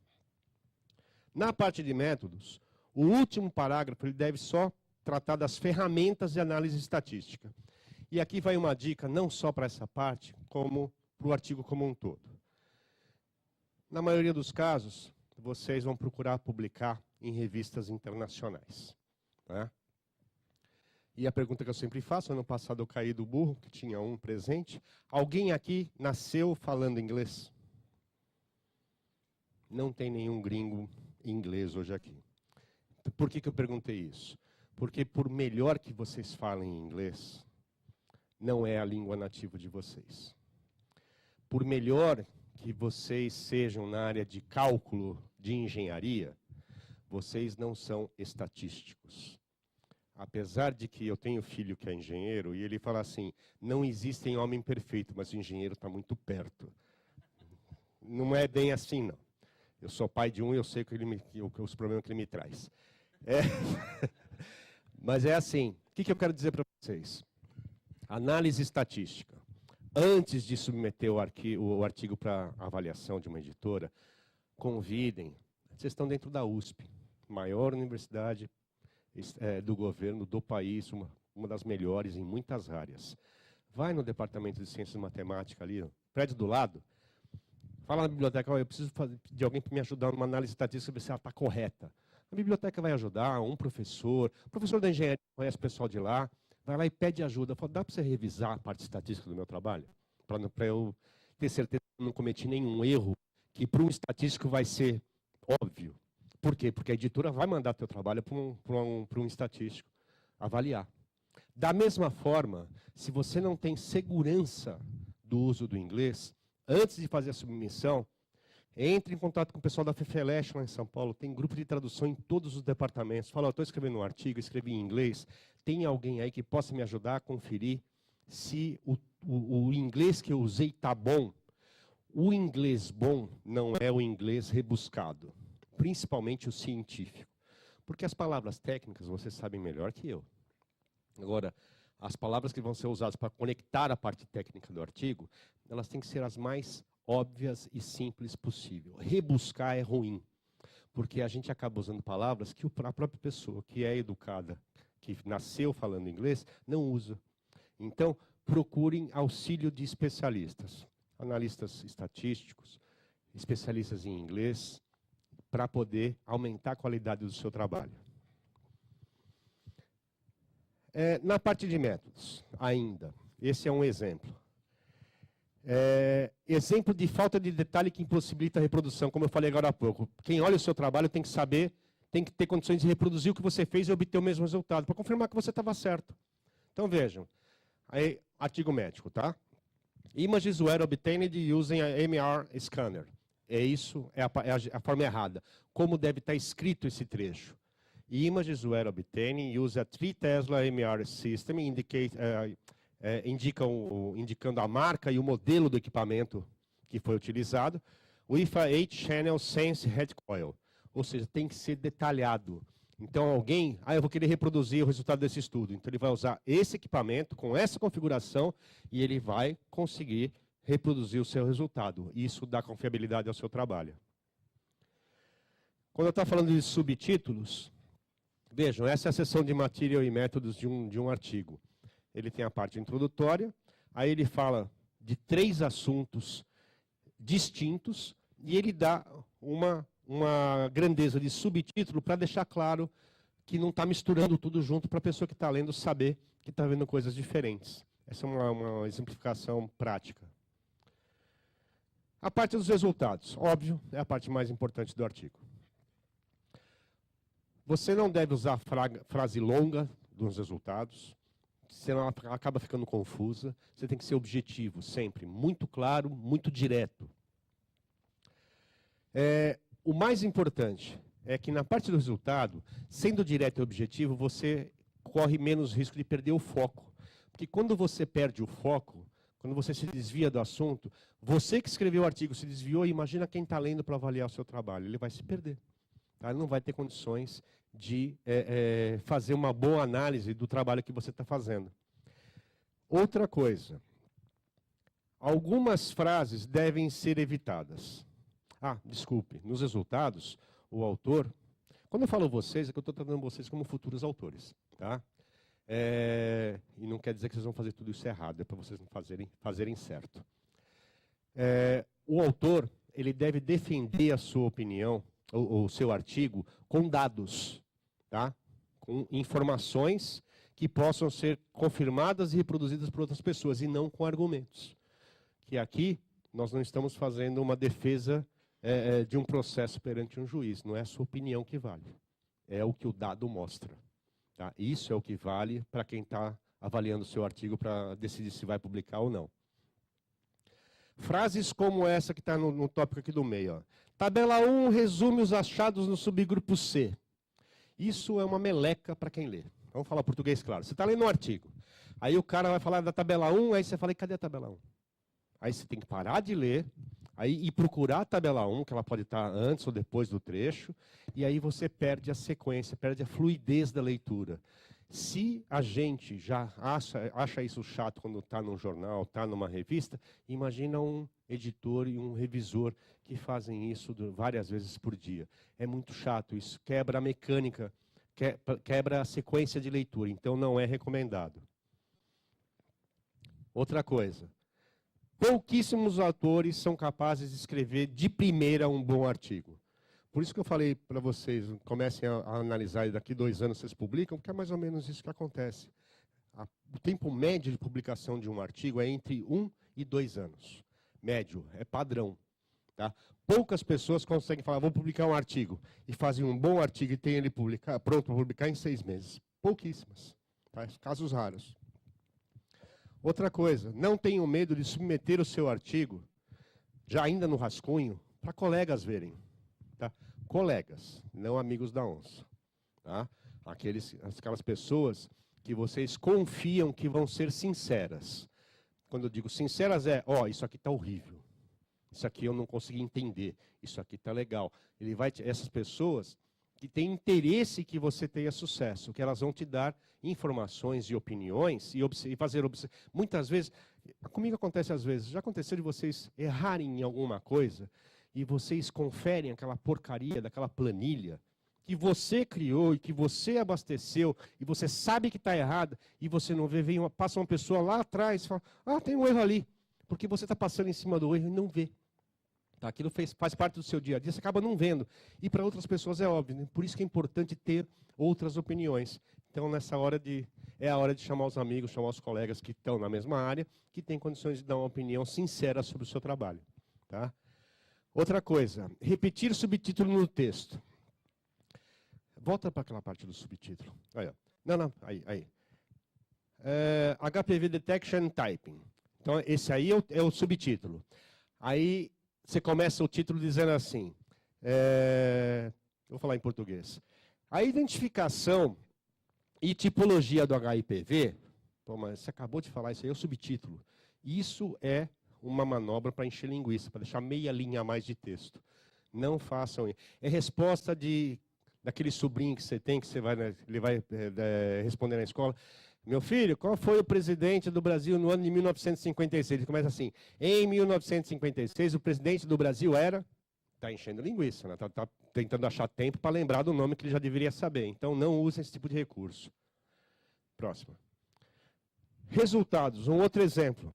S1: Na parte de métodos, o último parágrafo ele deve só tratar das ferramentas de análise estatística. E aqui vai uma dica não só para essa parte, como para o artigo como um todo. Na maioria dos casos, vocês vão procurar publicar em revistas internacionais. Tá? E a pergunta que eu sempre faço, ano passado eu caí do burro, que tinha um presente. Alguém aqui nasceu falando inglês? Não tem nenhum gringo inglês hoje aqui. Por que eu perguntei isso? Porque por melhor que vocês falem inglês, não é a língua nativa de vocês. Por melhor que vocês sejam na área de cálculo, de engenharia, vocês não são estatísticos. Apesar de que eu tenho filho que é engenheiro, e ele fala assim, não existe homem perfeito, mas o engenheiro está muito perto. Não é bem assim, não. Eu sou pai de um e eu sei os problemas que ele me traz. Mas é assim, o que eu quero dizer para vocês? Análise estatística. Antes de submeter o artigo para avaliação de uma editora, convidem. Vocês estão dentro da USP, maior universidade do governo do país, uma das melhores em muitas áreas. Vai no departamento de ciências e matemática ali, prédio do lado, fala na biblioteca, eu preciso de alguém para me ajudar numa análise estatística, ver se ela está correta. A biblioteca vai ajudar, o professor da engenharia conhece o pessoal de lá, vai lá e pede ajuda. Fala, dá para você revisar a parte estatística do meu trabalho? Para eu ter certeza que eu não cometi nenhum erro, que para um estatístico vai ser óbvio. Por quê? Porque a editora vai mandar teu trabalho para um estatístico avaliar. Da mesma forma, se você não tem segurança do uso do inglês, antes de fazer a submissão, Entre em contato com o pessoal da FEFELESH lá em São Paulo, tem grupo de tradução em todos os departamentos. Fala, estou escrevendo um artigo, escrevi em inglês, tem alguém aí que possa me ajudar a conferir se o inglês que eu usei está bom? O inglês bom não é o inglês rebuscado, principalmente o científico. Porque as palavras técnicas vocês sabem melhor que eu. Agora, as palavras que vão ser usadas para conectar a parte técnica do artigo, elas têm que ser as mais óbvias e simples possível. Rebuscar é ruim, porque a gente acaba usando palavras que a própria pessoa que é educada, que nasceu falando inglês, não usa. Então, procurem auxílio de especialistas, analistas estatísticos, especialistas em inglês, para poder aumentar a qualidade do seu trabalho. Na parte de métodos, ainda, esse é um exemplo. Exemplo de falta de detalhe que impossibilita a reprodução, como eu falei agora há pouco. Quem olha o seu trabalho tem que saber, tem que ter condições de reproduzir o que você fez e obter o mesmo resultado, para confirmar que você estava certo. Então vejam, aí, artigo médico, tá? Images were obtained using a MR scanner. Isso é a forma errada. Como deve estar escrito esse trecho? Images were obtained using a 3 Tesla MR system, indicando a marca e o modelo do equipamento que foi utilizado, with a 8-channel sense head coil. Ou seja, tem que ser detalhado. Então alguém, eu vou querer reproduzir o resultado desse estudo. Então ele vai usar esse equipamento com essa configuração e ele vai conseguir reproduzir o seu resultado. Isso dá confiabilidade ao seu trabalho. Quando eu estou falando de subtítulos, vejam, essa é a seção de material e métodos de um artigo. Ele tem a parte introdutória, aí ele fala de 3 assuntos distintos e ele dá uma grandeza de subtítulo para deixar claro que não está misturando tudo junto para a pessoa que está lendo saber que está vendo coisas diferentes. Essa é uma exemplificação prática. A parte dos resultados, óbvio, é a parte mais importante do artigo. Você não deve usar frase longa dos resultados, senão ela acaba ficando confusa. Você tem que ser objetivo, sempre, muito claro, muito direto. O mais importante é que na parte do resultado, sendo direto e objetivo, você corre menos risco de perder o foco. Porque quando você perde o foco, quando você se desvia do assunto, você que escreveu o artigo se desviou, imagina quem está lendo para avaliar o seu trabalho. Ele vai se perder. Tá? Ele não vai ter condições de fazer uma boa análise do trabalho que você está fazendo. Outra coisa. Algumas frases devem ser evitadas. Desculpe. Nos resultados, o autor... Quando eu falo vocês, é que eu estou tratando vocês como futuros autores. Tá? E não quer dizer que vocês vão fazer tudo isso errado, é para vocês não fazerem certo. O autor, ele deve defender a sua opinião, o seu artigo, com dados, tá? Com informações que possam ser confirmadas e reproduzidas por outras pessoas, e não com argumentos. Que aqui, nós não estamos fazendo uma defesa de um processo perante um juiz, não é a sua opinião que vale, é o que o dado mostra. Tá? Isso é o que vale para quem está avaliando o seu artigo para decidir se vai publicar ou não. Frases como essa que está no tópico aqui do meio. Ó. Tabela 1 resume os achados no subgrupo C. Isso é uma meleca para quem lê. Vamos falar português claro. Você está lendo um artigo. Aí o cara vai falar da tabela 1, aí você fala, e cadê a tabela 1? Aí você tem que parar de ler, aí procurar a tabela 1, que ela pode estar antes ou depois do trecho, e aí você perde a sequência, perde a fluidez da leitura. Se a gente já acha isso chato quando está num jornal, está numa revista, imagina um editor e um revisor que fazem isso várias vezes por dia. É muito chato, isso quebra a mecânica, quebra a sequência de leitura, então não é recomendado. Outra coisa, pouquíssimos autores são capazes de escrever de primeira um bom artigo. Por isso que eu falei para vocês, comecem a analisar e daqui 2 anos vocês publicam, porque é mais ou menos isso que acontece. O tempo médio de publicação de um artigo é entre 1 e 2 anos. Médio, é padrão. Tá? Poucas pessoas conseguem falar, vou publicar um artigo, e fazem um bom artigo e tem ele pronto para publicar em 6 meses. Pouquíssimas. Tá? Casos raros. Outra coisa, não tenham medo de submeter o seu artigo, já ainda no rascunho, para colegas verem. Tá? Colegas, não amigos da onça. Tá? Aquelas pessoas que vocês confiam que vão ser sinceras. Quando eu digo sinceras isso aqui está horrível. Isso aqui eu não consegui entender. Isso aqui está legal. Essas pessoas que têm interesse que você tenha sucesso, que elas vão te dar informações e opiniões e fazer muitas vezes, comigo acontece às vezes, já aconteceu de vocês errarem em alguma coisa e vocês conferem aquela porcaria daquela planilha que você criou e que você abasteceu e você sabe que está errada e você não vê, passa uma pessoa lá atrás e fala, tem um erro ali, porque você está passando em cima do erro e não vê. Tá? Aquilo faz parte do seu dia a dia, você acaba não vendo. E para outras pessoas é óbvio, né? Por isso que é importante ter outras opiniões. Então, nessa hora é a hora de chamar os amigos, chamar os colegas que estão na mesma área, que têm condições de dar uma opinião sincera sobre o seu trabalho. Tá? Outra coisa, repetir subtítulo no texto. Volta para aquela parte do subtítulo. Aí, ó. Não, aí. HPV Detection Typing. Então, esse aí é o subtítulo. Aí, você começa o título dizendo assim, vou falar em português. A identificação e tipologia do HIPV, mas você acabou de falar, isso aí é o subtítulo. Isso é uma manobra para encher linguiça, para deixar meia linha a mais de texto. Não façam isso. É resposta daquele sobrinho que você tem, que ele vai responder na escola. Meu filho, qual foi o presidente do Brasil no ano de 1956? Ele começa assim, em 1956 o presidente do Brasil era... Está enchendo linguiça, né? Tá tentando achar tempo para lembrar do nome que ele já deveria saber. Então não usem esse tipo de recurso. Próxima. Resultados, um outro exemplo.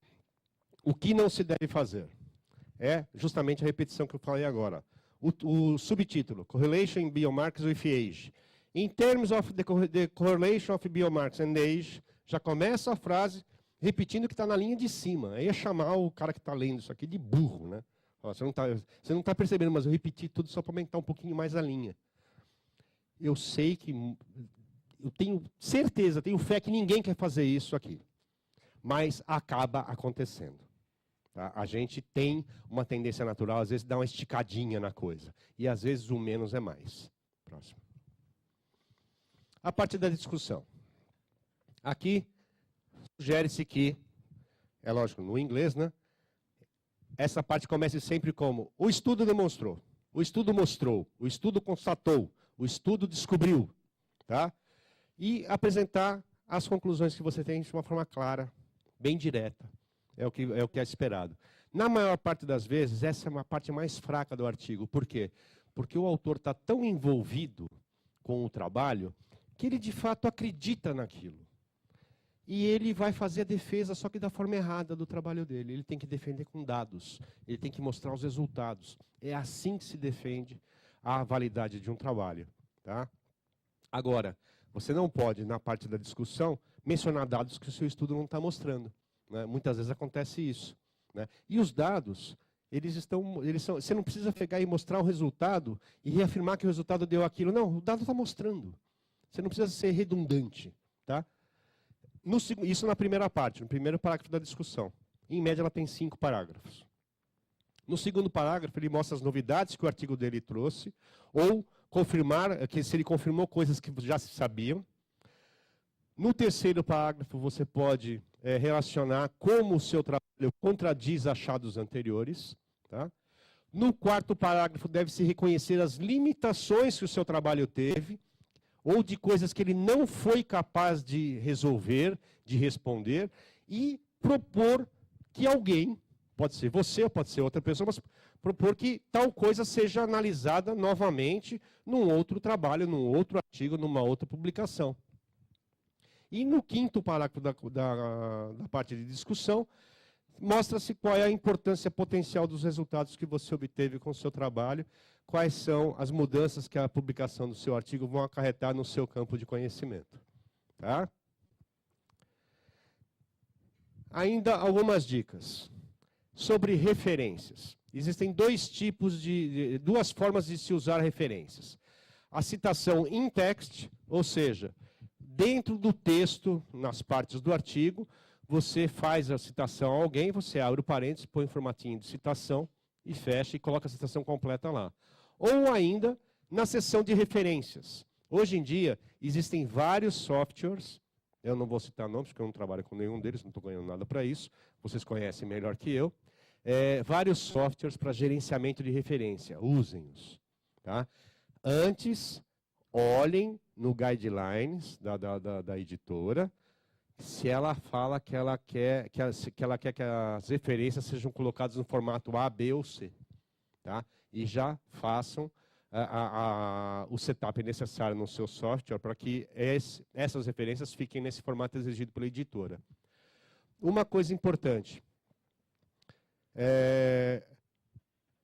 S1: O que não se deve fazer? É justamente a repetição que eu falei agora. O subtítulo, Correlation in Biomarkers with Age. In terms of the correlation of biomarkers and age, já começa a frase repetindo o que está na linha de cima. Aí é chamar o cara que está lendo isso aqui de burro, né? Ó, você não tá percebendo, mas eu repeti tudo só para aumentar um pouquinho mais a linha. Eu sei que... Eu tenho certeza, tenho fé que ninguém quer fazer isso aqui. Mas acaba acontecendo. Tá? A gente tem uma tendência natural, às vezes, dar uma esticadinha na coisa. E, às vezes, o menos é mais. Próximo. A parte da discussão. Aqui, sugere-se que, é lógico, no inglês, né? Essa parte começa sempre como, o estudo demonstrou, o estudo mostrou, o estudo constatou, o estudo descobriu. Tá? E apresentar as conclusões que você tem de uma forma clara, bem direta. É o que é esperado. Na maior parte das vezes, essa é uma parte mais fraca do artigo. Por quê? Porque o autor está tão envolvido com o trabalho que ele, de fato, acredita naquilo. E ele vai fazer a defesa, só que da forma errada do trabalho dele. Ele tem que defender com dados. Ele tem que mostrar os resultados. É assim que se defende a validade de um trabalho. Tá? Agora, você não pode, na parte da discussão, mencionar dados que o seu estudo não está mostrando. Né? Muitas vezes acontece isso. Né? E os dados, você não precisa pegar e mostrar o resultado e reafirmar que o resultado deu aquilo. Não, o dado está mostrando. Você não precisa ser redundante. Tá? Isso na primeira parte, no primeiro parágrafo da discussão. Em média, ela tem 5 parágrafos. No segundo parágrafo, ele mostra as novidades que o artigo dele trouxe, ou confirmar, que se ele confirmou coisas que já se sabiam. No terceiro parágrafo, você pode relacionar como o seu trabalho contradiz achados anteriores. Tá? No quarto parágrafo, deve-se reconhecer as limitações que o seu trabalho teve, ou de coisas que ele não foi capaz de resolver, de responder, e propor que alguém, pode ser você ou pode ser outra pessoa, mas propor que tal coisa seja analisada novamente num outro trabalho, num outro artigo, numa outra publicação. E no quinto parágrafo da parte de discussão, mostra-se qual é a importância potencial dos resultados que você obteve com o seu trabalho, quais são as mudanças que a publicação do seu artigo vão acarretar no seu campo de conhecimento. Tá? Ainda algumas dicas sobre referências. Existem duas formas de se usar referências. A citação in text, ou seja, dentro do texto, nas partes do artigo, você faz a citação a alguém, você abre o parênteses, põe o formatinho de citação e fecha e coloca a citação completa lá. Ou ainda, na seção de referências. Hoje em dia, existem vários softwares, eu não vou citar nomes, porque eu não trabalho com nenhum deles, não estou ganhando nada para isso, vocês conhecem melhor que eu, vários softwares para gerenciamento de referência, usem-os. Tá? Antes, olhem no guidelines da editora, se ela fala que ela quer que as referências sejam colocadas no formato A, B ou C. Tá? E já façam o setup necessário no seu software para que essas referências fiquem nesse formato exigido pela editora. Uma coisa importante,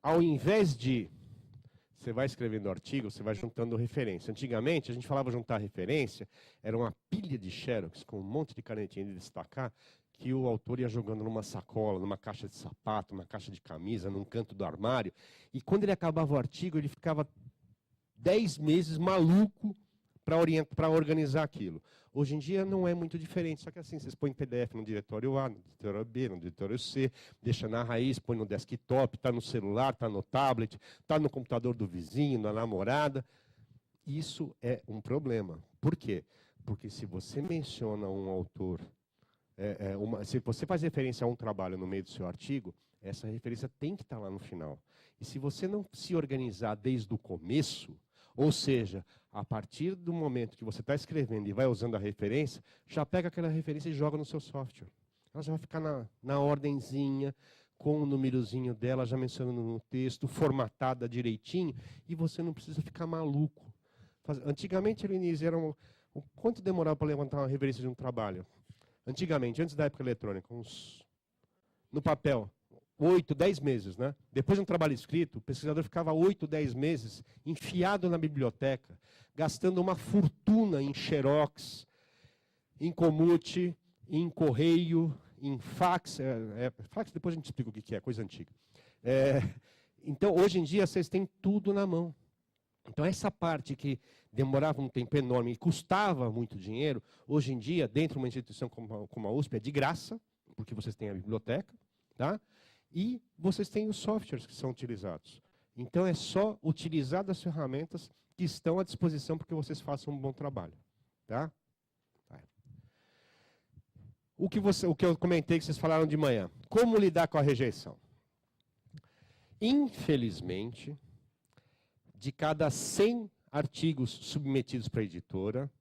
S1: ao invés de você vai escrevendo artigo, você vai juntando referência. Antigamente, a gente falava juntar referência, era uma pilha de xerox com um monte de canetinha de destacar, que o autor ia jogando numa sacola, numa caixa de sapato, numa caixa de camisa, num canto do armário. E quando ele acabava o artigo, ele ficava 10 meses maluco para organizar aquilo. Hoje em dia não é muito diferente, só que assim, vocês põem PDF no diretório A, no diretório B, no diretório C, deixa na raiz, põe no desktop, está no celular, está no tablet, está no computador do vizinho, na namorada. Isso é um problema. Por quê? Porque se você menciona um autor, se você faz referência a um trabalho no meio do seu artigo, essa referência tem que estar lá no final. E se você não se organizar desde o começo, ou seja, a partir do momento que você está escrevendo e vai usando a referência, já pega aquela referência e joga no seu software. Ela já vai ficar na ordenzinha, com o númerozinho dela, já mencionando no texto, formatada direitinho, e você não precisa ficar maluco. Antigamente, Elenise, quanto demorava para levantar uma referência de um trabalho? Antigamente, antes da época eletrônica, no papel, 8, 10 meses, né? Depois de um trabalho escrito, o pesquisador ficava 8, 10 meses enfiado na biblioteca, gastando uma fortuna em xerox, em comute, em correio, em fax. Fax, depois a gente explica o que é, coisa antiga. Então, hoje em dia, vocês têm tudo na mão. Então, essa parte que demorava um tempo enorme e custava muito dinheiro, hoje em dia, dentro de uma instituição como a USP, é de graça, porque vocês têm a biblioteca, tá? E vocês têm os softwares que são utilizados. Então, é só utilizar das ferramentas que estão à disposição para que vocês façam um bom trabalho. Tá? O que eu comentei que vocês falaram de manhã. Como lidar com a rejeição? Infelizmente, de cada 100 artigos submetidos para a editora,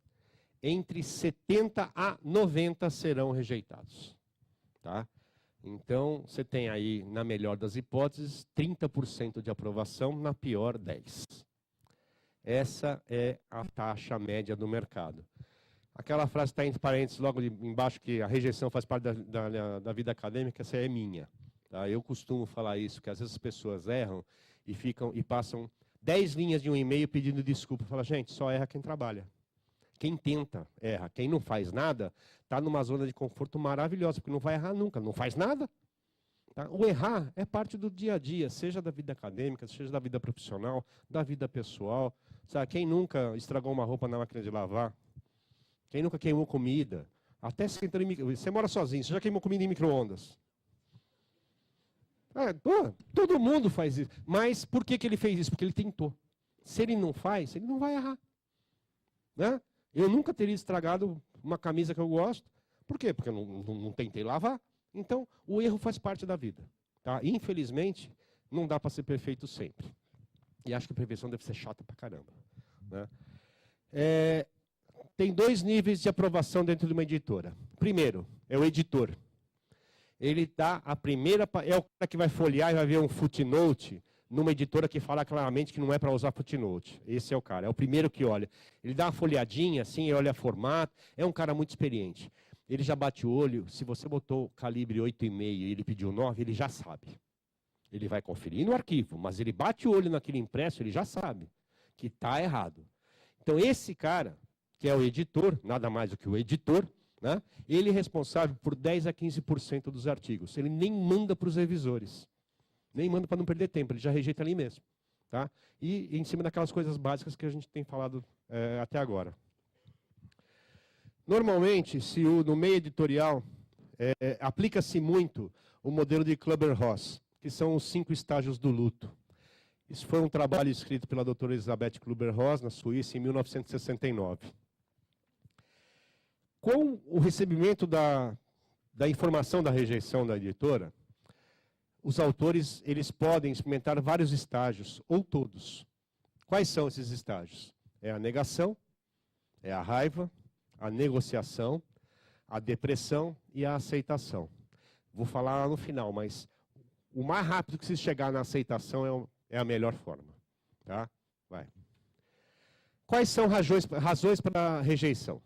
S1: entre 70 a 90 serão rejeitados. Tá? Então, você tem aí, na melhor das hipóteses, 30% de aprovação, na pior, 10%. Essa é a taxa média do mercado. Aquela frase está entre parênteses logo embaixo, que a rejeição faz parte da vida acadêmica, essa é minha. Tá? Eu costumo falar isso, que às vezes as pessoas erram e passam 10 linhas de um e-mail pedindo desculpa. Fala, gente, só erra quem trabalha. Quem tenta, erra. Quem não faz nada, está numa zona de conforto maravilhosa, porque não vai errar nunca, não faz nada. Tá? O errar é parte do dia a dia, seja da vida acadêmica, seja da vida profissional, da vida pessoal. Sabe? Quem nunca estragou uma roupa na máquina de lavar? Quem nunca queimou comida? Até esquentando você mora sozinho, você já queimou comida em micro-ondas? Todo mundo faz isso. Mas por que ele fez isso? Porque ele tentou. Se ele não faz, ele não vai errar. Né? Eu nunca teria estragado uma camisa que eu gosto. Por quê? Porque eu não tentei lavar. Então, o erro faz parte da vida. Tá? Infelizmente, não dá para ser perfeito sempre. E acho que a prevenção deve ser chata pra caramba. Né? Tem 2 níveis de aprovação dentro de uma editora. Primeiro, é o editor. Ele dá a primeira... É o cara que vai folhear e vai ver um footnote numa editora que fala claramente que não é para usar footnote. Esse é o cara, é o primeiro que olha. Ele dá uma folheadinha, assim, olha formato. É um cara muito experiente. Ele já bate o olho. Se você botou calibre 8,5 e ele pediu 9, ele já sabe. Ele vai conferir no arquivo, mas ele bate o olho naquele impresso, ele já sabe que está errado. Então, esse cara, que é o editor, nada mais do que o editor, né, ele é responsável por 10 a 15% dos artigos. Ele nem manda para os revisores. Nem manda para não perder tempo, ele já rejeita ali mesmo. Tá? E em cima daquelas coisas básicas que a gente tem falado até agora. Normalmente, no meio editorial, aplica-se muito o modelo de Kleber-Ross. que são os 5 estágios do luto. Isso foi um trabalho escrito pela doutora Elisabeth Kübler-Ross, na Suíça, em 1969. Com o recebimento da informação da rejeição da editora, os autores eles podem experimentar vários estágios, ou todos. Quais são esses estágios? É a negação, é a raiva, a negociação, a depressão e a aceitação. Vou falar no final, mas o mais rápido que se chegar na aceitação é a melhor forma. Tá? Vai. Quais são razões para a rejeição?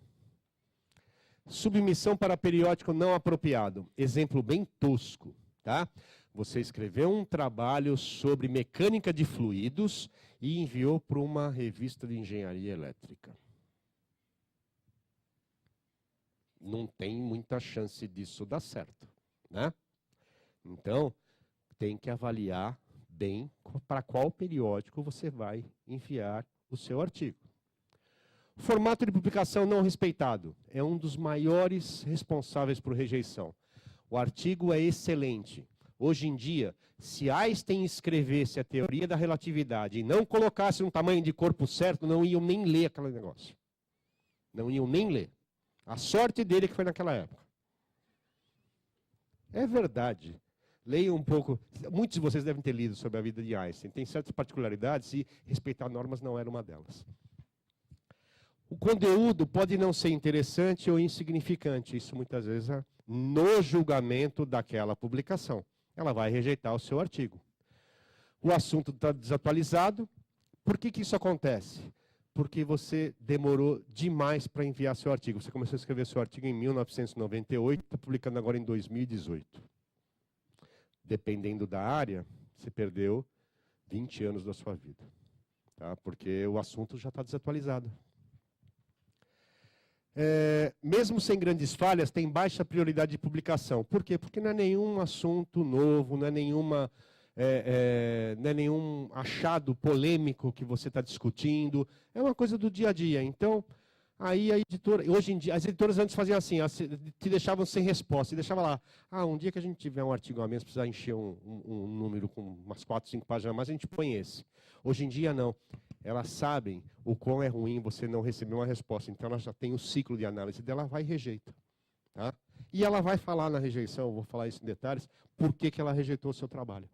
S1: Submissão para periódico não apropriado. Exemplo bem tosco. Tá? Você escreveu um trabalho sobre mecânica de fluidos e enviou para uma revista de engenharia elétrica. Não tem muita chance disso dar certo, né? Então, tem que avaliar bem para qual periódico você vai enviar o seu artigo. O formato de publicação não respeitado é um dos maiores responsáveis por rejeição. O artigo é excelente. Hoje em dia, se Einstein escrevesse a teoria da relatividade e não colocasse um tamanho de corpo certo, não iam nem ler aquele negócio. Não iam nem ler. A sorte dele que foi naquela época. É verdade. Leiam um pouco. Muitos de vocês devem ter lido sobre a vida de Einstein. Tem certas particularidades e respeitar normas não era uma delas. O conteúdo pode não ser interessante ou insignificante. Isso muitas vezes é no julgamento daquela publicação. Ela vai rejeitar o seu artigo. O assunto está desatualizado. Por que isso acontece? Porque você demorou demais para enviar seu artigo. Você começou a escrever seu artigo em 1998, está publicando agora em 2018. Dependendo da área, você perdeu 20 anos da sua vida. Tá? Porque o assunto já está desatualizado. Mesmo sem grandes falhas, tem baixa prioridade de publicação. Por quê? Porque não é nenhum assunto novo, não é nenhuma... não é nenhum achado polêmico que você está discutindo, é uma coisa do dia a dia. Então, aí a editora, hoje em dia, as editoras antes faziam assim, te deixavam sem resposta, e deixava lá, um dia que a gente tiver um artigo a menos, precisar encher um número com umas 4, 5 páginas a mais, a gente põe esse. Hoje em dia, não. Elas sabem o quão é ruim você não receber uma resposta, então ela já tem o ciclo de análise dela, vai e rejeita. Tá? E ela vai falar na rejeição, eu vou falar isso em detalhes, por que ela rejeitou o seu trabalho.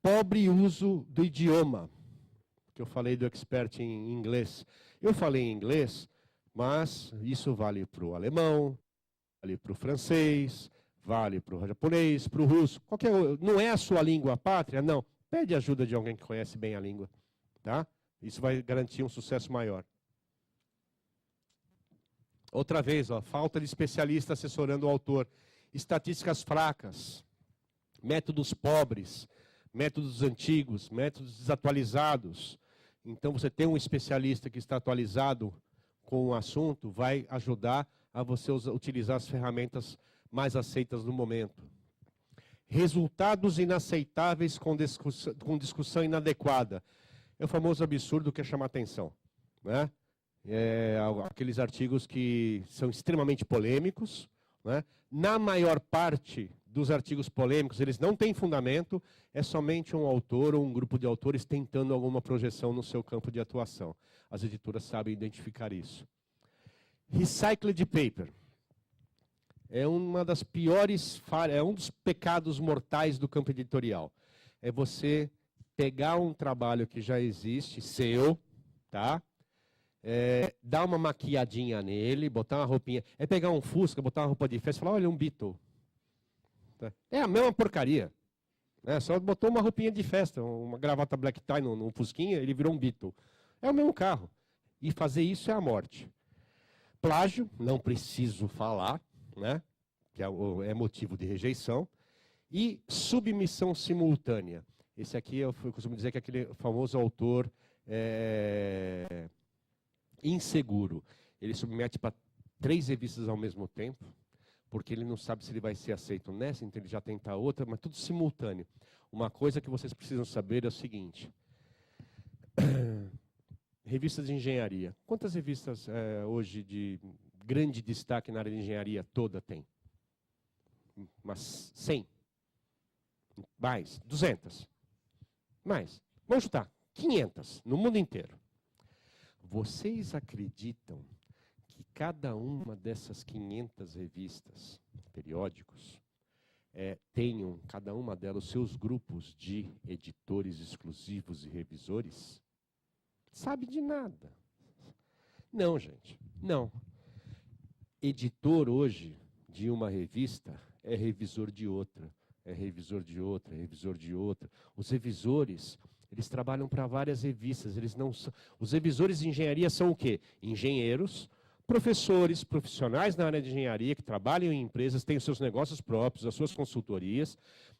S1: Pobre uso do idioma, que eu falei do expert em inglês. Eu falei em inglês, mas isso vale para o alemão, vale para o francês, vale para o japonês, para o russo. Não é a sua língua pátria? Não. Pede ajuda de alguém que conhece bem a língua. Tá? Isso vai garantir um sucesso maior. Outra vez, falta de especialista assessorando o autor. Estatísticas fracas, métodos pobres, métodos antigos, métodos desatualizados. Então, você ter um especialista que está atualizado com o assunto vai ajudar a você utilizar as ferramentas mais aceitas no momento. Resultados inaceitáveis com discussão inadequada. É o famoso absurdo que é chamar atenção. Né? Aqueles artigos que são extremamente polêmicos. Né? Na maior parte dos artigos polêmicos, eles não têm fundamento, é somente um autor ou um grupo de autores tentando alguma projeção no seu campo de atuação. As editoras sabem identificar isso. Recycled paper. É uma das piores falhas, é um dos pecados mortais do campo editorial. É você pegar um trabalho que já existe, seu, tá? Dar uma maquiadinha nele, botar uma roupinha. É pegar um Fusca, botar uma roupa de festa e falar, olha, é um Beatle. É a mesma porcaria. Né? Só botou uma roupinha de festa, uma gravata black tie no Fusquinha, ele virou um Beatle. É o mesmo carro. E fazer isso é a morte. Plágio, não preciso falar, né? Que é motivo de rejeição. E submissão simultânea. Esse aqui, eu costumo dizer que é aquele famoso autor inseguro. Ele submete para 3 revistas ao mesmo tempo, porque ele não sabe se ele vai ser aceito nessa, então ele já tenta outra, mas tudo simultâneo. Uma coisa que vocês precisam saber é o seguinte. Revistas de engenharia. Quantas revistas hoje de grande destaque na área de engenharia toda tem? Umas 100.
S2: Mais. 200. Mais. Vamos chutar. 500 no mundo inteiro. Vocês acreditam que cada uma dessas 500 revistas, periódicos, tenham, cada uma delas, seus grupos de editores exclusivos e revisores? Sabe de nada. Não, gente. Não. Editor hoje de uma revista é revisor de outra. É revisor de outra, é revisor de outra. Os revisores, eles trabalham para várias revistas. Eles não são... Os revisores de engenharia são o quê? Engenheiros, professores, profissionais na área de engenharia, que trabalham em empresas, têm os seus negócios próprios, as suas consultorias,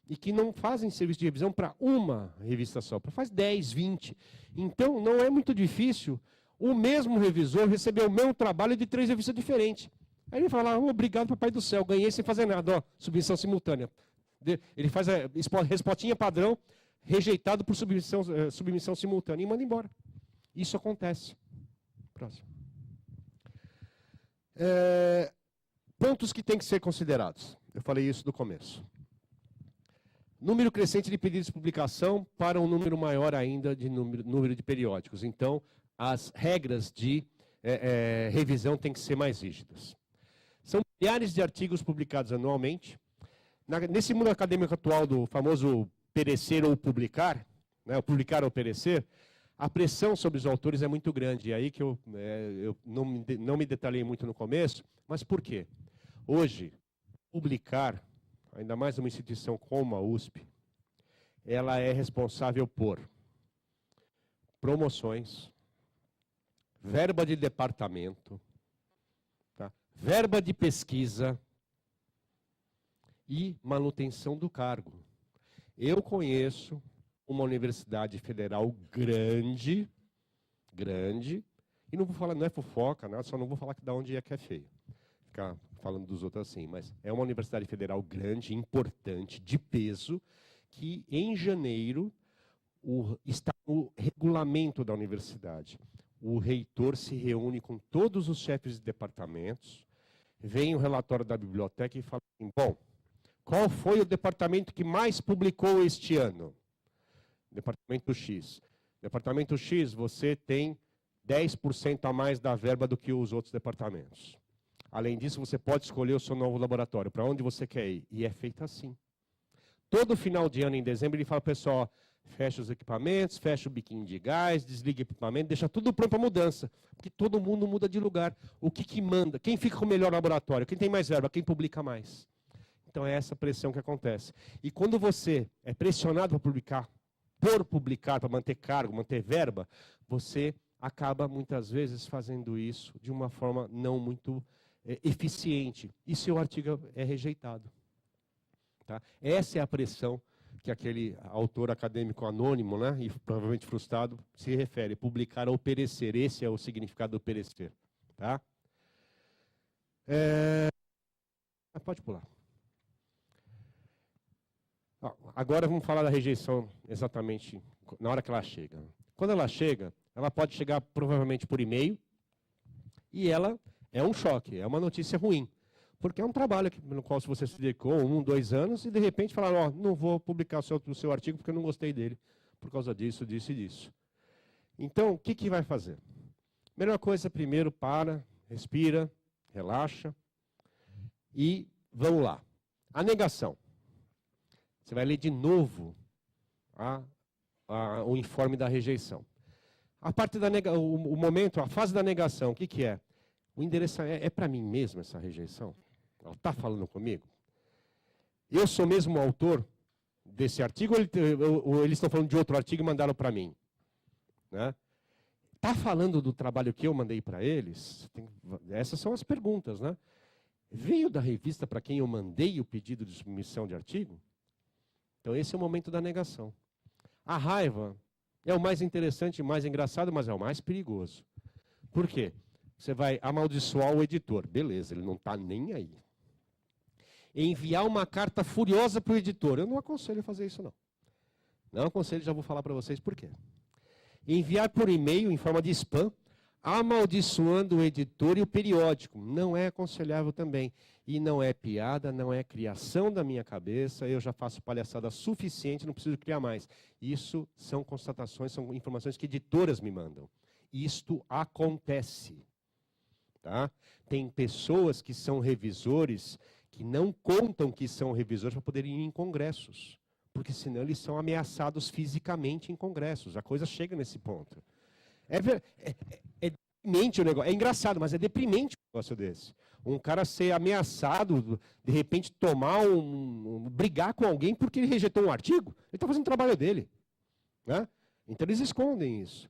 S2: e que não fazem serviço de revisão para uma revista só, faz 10, 20. Então, não é muito difícil o mesmo revisor receber o mesmo trabalho de 3 revistas diferentes. Aí ele fala, obrigado, papai do céu, ganhei sem fazer nada, ó, submissão simultânea. Ele faz a respostinha padrão, rejeitado por submissão simultânea, e manda embora. Isso acontece. Próximo. Pontos que têm que ser considerados. Eu falei isso no começo. Número crescente de pedidos de publicação para um número maior ainda de número de periódicos. Então, as regras de revisão têm que ser mais rígidas. São milhares de artigos publicados anualmente. Nesse mundo acadêmico atual do famoso perecer ou publicar, né, o publicar ou perecer, a pressão sobre os autores é muito grande. E aí que eu não me detalhei muito no começo, mas por quê? Hoje, publicar, ainda mais numa instituição como a USP, ela é responsável por promoções, verba de departamento, tá? Verba de pesquisa e manutenção do cargo. Eu conheço uma universidade federal grande, e não vou falar, não é fofoca, né? Só não vou falar de onde é que é feio. Ficar falando dos outros assim, mas é uma universidade federal grande, importante, de peso, que em janeiro está no regulamento da universidade. O reitor se reúne com todos os chefes de departamentos, vem o relatório da biblioteca e fala assim, bom, qual foi o departamento que mais publicou este ano? Departamento X. Departamento X, você tem 10% a mais da verba do que os outros departamentos. Além disso, você pode escolher o seu novo laboratório, para onde você quer ir. E é feito assim. Todo final de ano, em dezembro, ele fala, pessoal, fecha os equipamentos, fecha o biquinho de gás, desliga o equipamento, deixa tudo pronto para mudança. Porque todo mundo muda de lugar. O que manda? Quem fica com o melhor laboratório? Quem tem mais verba? Quem publica mais? Então é essa pressão que acontece. E quando você é pressionado para publicar, por publicar, para manter cargo, manter verba, você acaba muitas vezes fazendo isso de uma forma não muito eficiente. E seu artigo é rejeitado. Tá? Essa é a pressão que aquele autor acadêmico anônimo, né, e provavelmente frustrado, se refere. Publicar ou perecer. Esse é o significado do perecer. Tá? Pode pular. Agora vamos falar da rejeição exatamente na hora que ela chega. Quando ela chega, ela pode chegar provavelmente por e-mail e ela é um choque, é uma notícia ruim. Porque é um trabalho no qual você se dedicou 1, 2 anos e de repente falar, ó, não vou publicar o seu artigo porque eu não gostei dele por causa disso, disso e disso. Então, o que vai fazer? Melhor coisa, primeiro, para, respira, relaxa e vamos lá. A negação. Você vai ler de novo o informe da rejeição. A parte da o momento, a fase da negação, o que é? O endereço é para mim mesmo essa rejeição? Ela está falando comigo? Eu sou mesmo o autor desse artigo ou eles estão falando de outro artigo e mandaram para mim? Né? Está falando do trabalho que eu mandei para eles? Essas são as perguntas. Né? Veio da revista para quem eu mandei o pedido de submissão de artigo? Então esse é o momento da negação. A raiva é o mais interessante, mais engraçado, mas é o mais perigoso. Por quê? Você vai amaldiçoar o editor. Beleza, ele não está nem aí. Enviar uma carta furiosa para o editor. Eu não aconselho a fazer isso, não. Não aconselho, já vou falar para vocês por quê. Enviar por e-mail, em forma de spam, amaldiçoando o editor e o periódico. Não é aconselhável também. E não é piada, não é criação da minha cabeça, eu já faço palhaçada suficiente, não preciso criar mais. Isso são constatações, são informações que editoras me mandam. Isto acontece. Tá? Tem pessoas que são revisores que não contam que são revisores para poderem ir em congressos. Porque senão eles são ameaçados fisicamente em congressos. A coisa chega nesse ponto. É deprimente o negócio. É engraçado, mas é deprimente um negócio desse. Um cara ser ameaçado, de repente tomar brigar com alguém porque ele rejeitou um artigo. Ele está fazendo o trabalho dele. Né? Então eles escondem isso.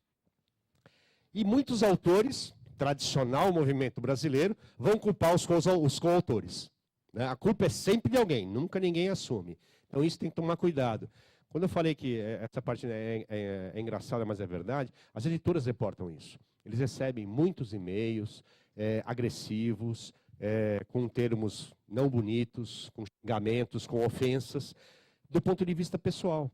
S2: E muitos autores, tradicional movimento brasileiro, vão culpar os coautores. Né? A culpa é sempre de alguém, nunca ninguém assume. Então isso tem que tomar cuidado. Quando eu falei que essa parte é engraçada, mas é verdade, as editoras reportam isso. Eles recebem muitos e-mails agressivos, com termos não bonitos, com xingamentos, com ofensas, do ponto de vista pessoal.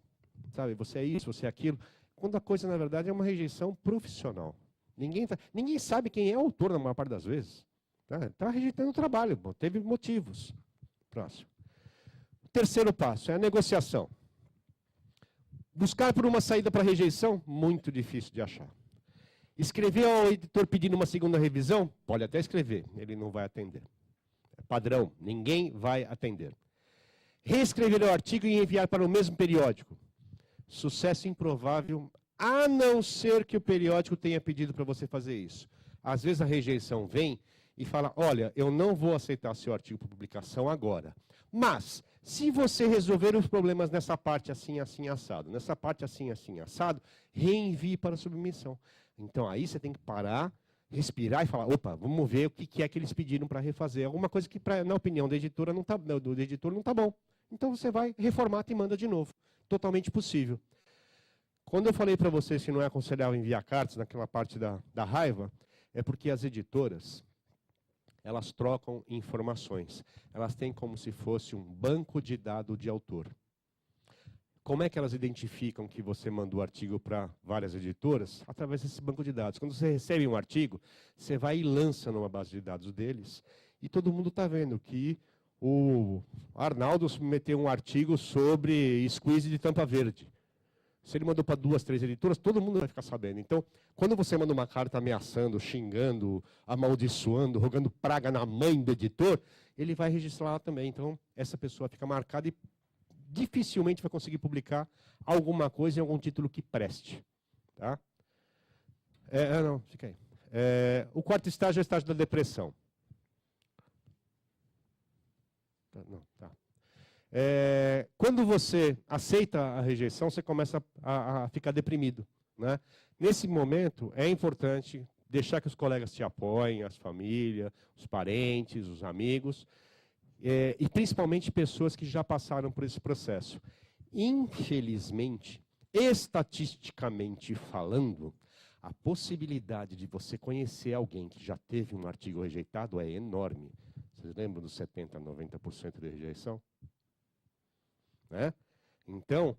S2: Sabe, você é isso, você é aquilo. Quando a coisa, na verdade, é uma rejeição profissional. Ninguém sabe quem é o autor, na maior parte das vezes. Está rejeitando o trabalho, teve motivos. Próximo. O terceiro passo é a negociação. Buscar por uma saída para rejeição, muito difícil de achar. Escrever ao editor pedindo uma segunda revisão, pode até escrever, ele não vai atender. É padrão, ninguém vai atender. Reescrever o artigo e enviar para o mesmo periódico. Sucesso improvável, a não ser que o periódico tenha pedido para você fazer isso. Às vezes a rejeição vem e fala, olha, eu não vou aceitar seu artigo para publicação agora. Mas, se você resolver os problemas nessa parte assim, assim, assado, nessa parte assim, assim, assado, reenvie para a submissão. Então aí você tem que parar, respirar e falar, opa, vamos ver o que é que eles pediram para refazer. Alguma coisa que, na opinião da editora, do editor não está bom. Então você vai, reformata e manda de novo. Totalmente possível. Quando eu falei para vocês que não é aconselhável enviar cartas naquela parte da raiva, é porque as editoras, elas trocam informações. Elas têm como se fosse um banco de dados de autor. Como é que elas identificam que você mandou o artigo para várias editoras? Através desse banco de dados. Quando você recebe um artigo, você vai e lança numa base de dados deles, e todo mundo está vendo que o Arnaldo submeteu um artigo sobre squeeze de tampa verde. Se ele mandou para 2, 3 editoras, todo mundo vai ficar sabendo. Então, quando você manda uma carta ameaçando, xingando, amaldiçoando, rogando praga na mãe do editor, ele vai registrar lá também. Então, essa pessoa fica marcada e dificilmente vai conseguir publicar alguma coisa em algum título que preste. Tá? Não, fica aí. O quarto estágio é o estágio da depressão. Não, tá. Quando você aceita a rejeição, você começa a ficar deprimido. Né? Nesse momento, é importante deixar que os colegas te apoiem, as famílias, os parentes, os amigos, e principalmente pessoas que já passaram por esse processo. Infelizmente, estatisticamente falando, a possibilidade de você conhecer alguém que já teve um artigo rejeitado é enorme. Vocês lembram dos 70% a 90% de rejeição? Né? Então,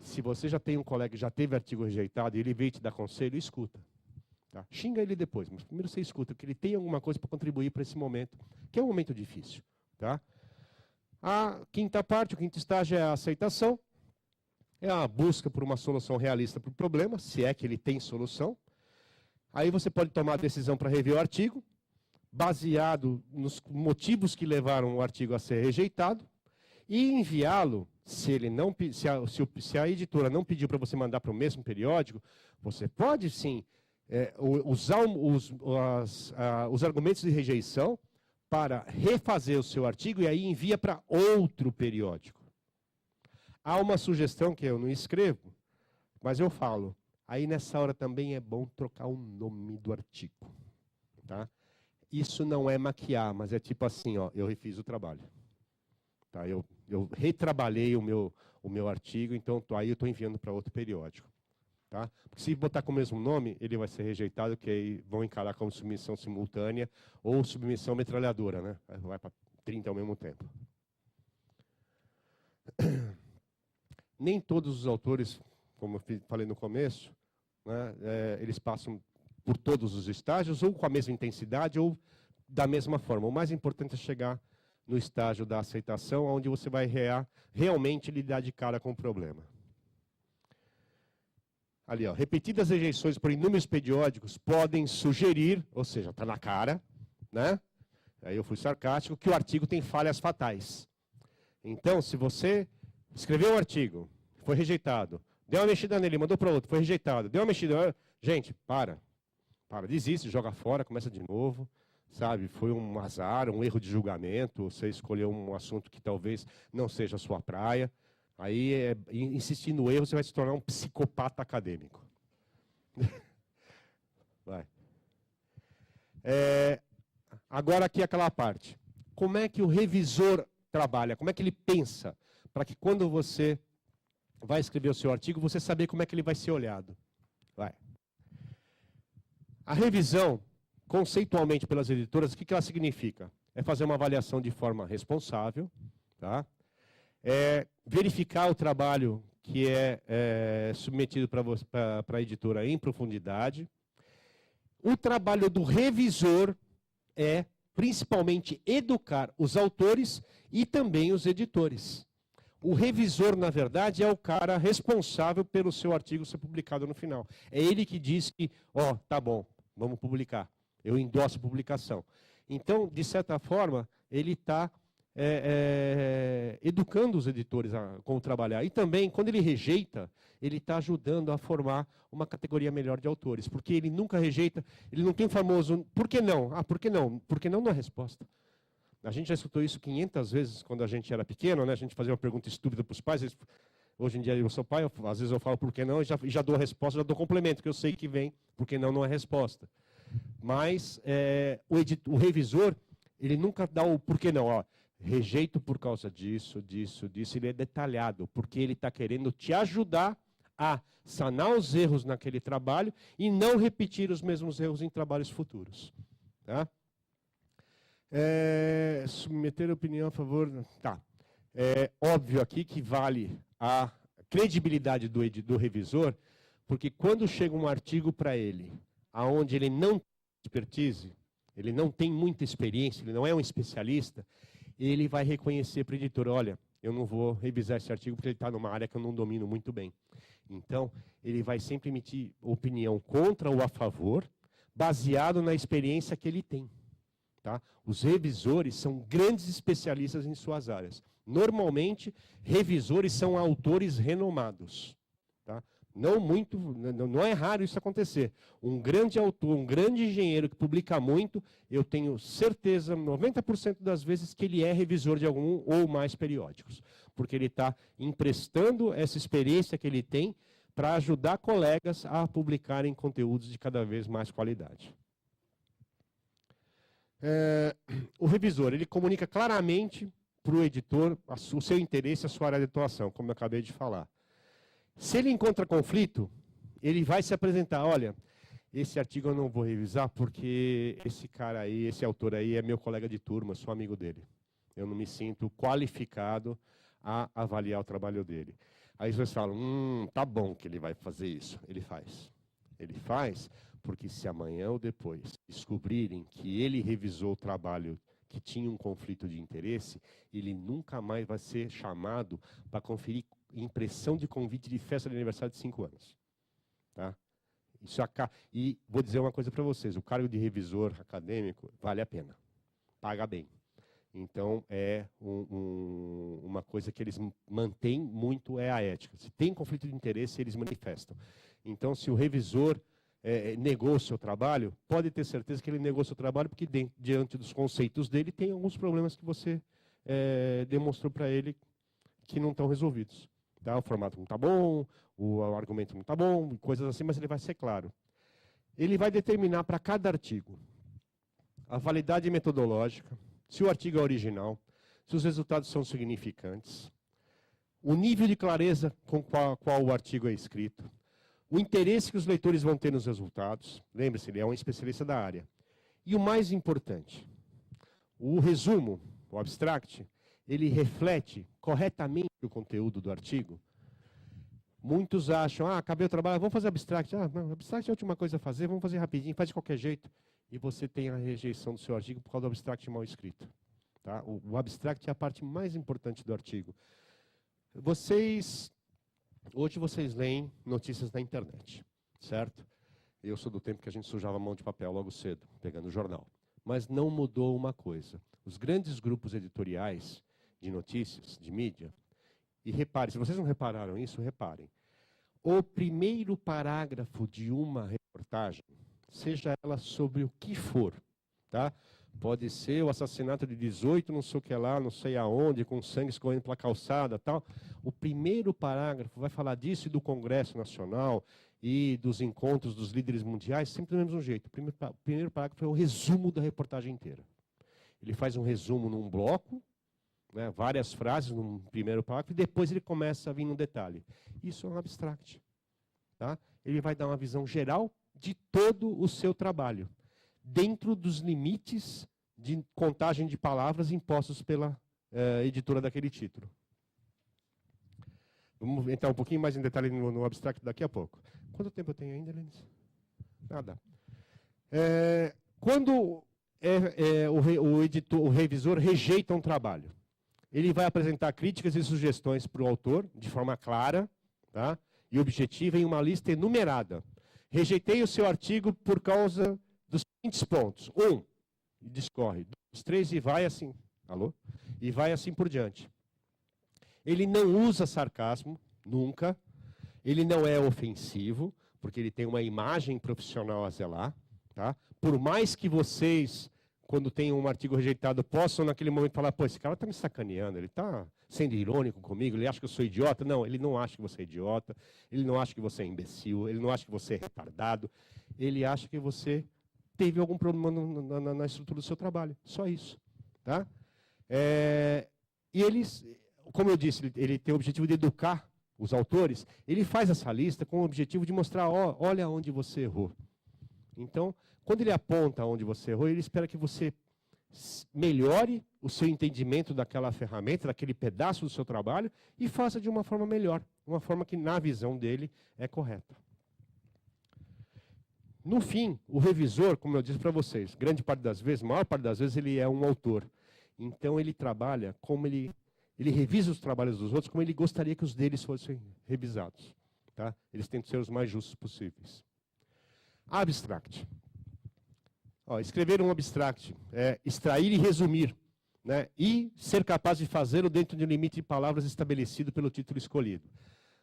S2: se você já tem um colega que já teve artigo rejeitado e ele veio te dar conselho, escuta. Tá? Xinga ele depois, mas primeiro você escuta, porque ele tem alguma coisa para contribuir para esse momento, que é um momento difícil. Tá? A quinta parte, o quinto estágio é a aceitação. É a busca por uma solução realista para o problema, se é que ele tem solução. Aí você pode tomar a decisão para rever o artigo, baseado nos motivos que levaram o artigo a ser rejeitado, e enviá-lo, se a editora não pediu para você mandar para o mesmo periódico, você pode sim usar os argumentos de rejeição para refazer o seu artigo e aí envia para outro periódico. Há uma sugestão que eu não escrevo, mas eu falo. Aí nessa hora também é bom trocar o nome do artigo. Tá? Isso não é maquiar, mas é tipo assim, ó, eu refiz o trabalho. Tá? Eu retrabalhei o meu artigo, então aí eu estou enviando para outro periódico. Tá? Porque se botar com o mesmo nome, ele vai ser rejeitado, que aí vão encarar como submissão simultânea ou submissão metralhadora, né? Vai para 30 ao mesmo tempo. Nem todos os autores, como eu falei no começo, né, eles passam por todos os estágios, ou com a mesma intensidade, ou da mesma forma. O mais importante é chegar no estágio da aceitação, onde você vai realmente lidar de cara com o problema. Ali, ó, repetidas rejeições por inúmeros periódicos podem sugerir, ou seja, está na cara, né? Aí eu fui sarcástico, que o artigo tem falhas fatais. Então, se você escreveu um artigo, foi rejeitado, deu uma mexida nele, mandou para outro, foi rejeitado, deu uma mexida... Gente, para, desiste, joga fora, começa de novo, sabe? Foi um azar, um erro de julgamento, você escolheu um assunto que talvez não seja a sua praia. Aí, insistir no erro, você vai se tornar um psicopata acadêmico. Vai. Agora aqui aquela parte. Como é que o revisor trabalha? Como é que ele pensa? Para que quando você vai escrever o seu artigo, você saber como é que ele vai ser olhado. Vai. A revisão, conceitualmente pelas editoras, o que ela significa? É fazer uma avaliação de forma responsável, tá? Verificar o trabalho que é submetido para a editora em profundidade. O trabalho do revisor é, principalmente, educar os autores e também os editores. O revisor, na verdade, é o cara responsável pelo seu artigo ser publicado no final. É ele que diz que, ó, tá bom, vamos publicar. Eu endosso a publicação. Então, de certa forma, ele está educando os editores a como trabalhar. E também, quando ele rejeita, ele está ajudando a formar uma categoria melhor de autores. Porque ele nunca rejeita, ele não tem o famoso, por que não? Ah, por que não? Por que não é a resposta. A gente já escutou isso 500 vezes quando a gente era pequeno, né? A gente fazia uma pergunta estúpida para os pais. Hoje em dia eu sou pai, às vezes eu falo por que não, e já dou a resposta, já dou complemento, que eu sei que vem, porque não é resposta. Mas o revisor, ele nunca dá o por que não. Ó, rejeito por causa disso, ele é detalhado, porque ele está querendo te ajudar a sanar os erros naquele trabalho e não repetir os mesmos erros em trabalhos futuros. Tá? Submeter opinião a favor... Tá. É óbvio aqui que vale a credibilidade do revisor, porque quando chega um artigo para ele, aonde ele não tem expertise, ele não tem muita experiência, ele não é um especialista, ele vai reconhecer para o editor, olha, eu não vou revisar esse artigo porque ele está numa área que eu não domino muito bem. Então, ele vai sempre emitir opinião contra ou a favor, baseado na experiência que ele tem. Tá? Os revisores são grandes especialistas em suas áreas. Normalmente, revisores são autores renomados. Tá? Não é raro isso acontecer. Um grande autor, um grande engenheiro que publica muito, eu tenho certeza, 90% das vezes, que ele é revisor de algum ou mais periódicos. Porque ele está emprestando essa experiência que ele tem para ajudar colegas a publicarem conteúdos de cada vez mais qualidade. O revisor, ele comunica claramente para o editor o seu interesse, a sua área de atuação, como eu acabei de falar. Se ele encontra conflito, ele vai se apresentar, olha, esse artigo eu não vou revisar porque esse cara aí, esse autor aí é meu colega de turma, sou amigo dele. Eu não me sinto qualificado a avaliar o trabalho dele. Aí vocês falam, tá bom que ele vai fazer isso. Ele faz. Ele faz porque se amanhã ou depois descobrirem que ele revisou o trabalho que tinha um conflito de interesse, ele nunca mais vai ser chamado para conferir impressão de convite de festa de aniversário de 5 anos. Tá? E vou dizer uma coisa para vocês, o cargo de revisor acadêmico vale a pena, paga bem. Então, é uma coisa que eles mantêm muito, é a ética. Se tem conflito de interesse, eles manifestam. Então, se o revisor negou o seu trabalho, pode ter certeza que ele negou o seu trabalho, porque diante dos conceitos dele, tem alguns problemas que você demonstrou para ele que não estão resolvidos. Tá? O formato não está bom, o argumento não está bom, coisas assim, mas ele vai ser claro. Ele vai determinar para cada artigo a validade metodológica, se o artigo é original, se os resultados são significantes, o nível de clareza com qual o artigo é escrito, o interesse que os leitores vão ter nos resultados, lembre-se, ele é um especialista da área. E o mais importante, o resumo, o abstract, ele reflete corretamente o conteúdo do artigo. Muitos acham, acabei o trabalho, vamos fazer abstract. Não, abstract é a última coisa a fazer, vamos fazer rapidinho, faz de qualquer jeito. E você tem a rejeição do seu artigo por causa do abstract mal escrito. Tá? O abstract é a parte mais importante do artigo. Hoje vocês leem notícias na internet, certo? Eu sou do tempo que a gente sujava a mão de papel logo cedo, pegando o jornal. Mas não mudou uma coisa. Os grandes grupos editoriais de notícias, de mídia, e reparem, se vocês não repararam isso, reparem. O primeiro parágrafo de uma reportagem, seja ela sobre o que for, tá? Pode ser o assassinato de 18, não sei o que lá, não sei aonde, com sangue escorrendo pela calçada, tal. O primeiro parágrafo vai falar disso e do Congresso Nacional e dos encontros dos líderes mundiais, sempre do mesmo jeito. O primeiro parágrafo é o resumo da reportagem inteira. Ele faz um resumo num bloco, né, várias frases no primeiro parágrafo, e depois ele começa a vir no detalhe. Isso é um abstract. Tá? Ele vai dar uma visão geral de todo o seu trabalho, dentro dos limites de contagem de palavras impostos pela editora daquele título. Vamos entrar um pouquinho mais em detalhe no abstract daqui a pouco. Quanto tempo eu tenho ainda, Lenis? Nada. Quando o revisor rejeita um trabalho, ele vai apresentar críticas e sugestões para o autor, de forma clara, tá? E objetiva, em uma lista enumerada. Rejeitei o seu artigo por causa dos seguintes pontos. 1, e discorre. 2, 3, e vai assim. Alô? E vai assim por diante. Ele não usa sarcasmo, nunca. Ele não é ofensivo, porque ele tem uma imagem profissional a zelar. Tá? Por mais que vocês, quando tem um artigo rejeitado, possam naquele momento falar, pô, esse cara está me sacaneando, ele está sendo irônico comigo, ele acha que eu sou idiota. Não, ele não acha que você é idiota, ele não acha que você é imbecil, ele não acha que você é retardado, ele acha que você teve algum problema na estrutura do seu trabalho. Só isso. Tá? E eles, como eu disse, ele tem o objetivo de educar os autores, ele faz essa lista com o objetivo de mostrar, olha onde você errou. Então, quando ele aponta onde você errou, ele espera que você melhore o seu entendimento daquela ferramenta, daquele pedaço do seu trabalho, e faça de uma forma melhor, uma forma que, na visão dele, é correta. No fim, o revisor, como eu disse para vocês, grande parte das vezes, maior parte das vezes, ele é um autor. Então, ele trabalha como ele revisa os trabalhos dos outros como ele gostaria que os deles fossem revisados. Tá? Eles tentam ser os mais justos possíveis. Abstract. Escrever um abstract é extrair e resumir, né? E ser capaz de fazê-lo dentro de um limite de palavras estabelecido pelo título escolhido.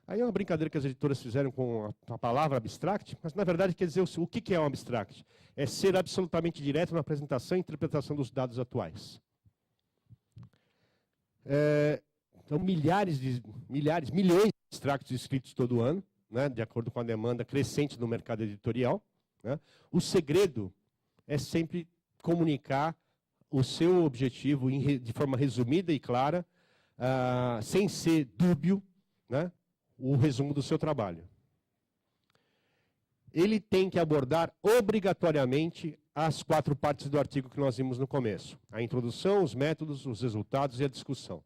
S2: Aí é uma brincadeira que as editoras fizeram com a palavra abstract, mas na verdade quer dizer o que é um abstract? É ser absolutamente direto na apresentação e interpretação dos dados atuais. Então, milhões de abstracts escritos todo ano, né, de acordo com a demanda crescente no mercado editorial. Né? O segredo é sempre comunicar o seu objetivo de forma resumida e clara, sem ser dúbio, né, o resumo do seu trabalho. Ele tem que abordar obrigatoriamente as 4 partes do artigo que nós vimos no começo. A introdução, os métodos, os resultados e a discussão.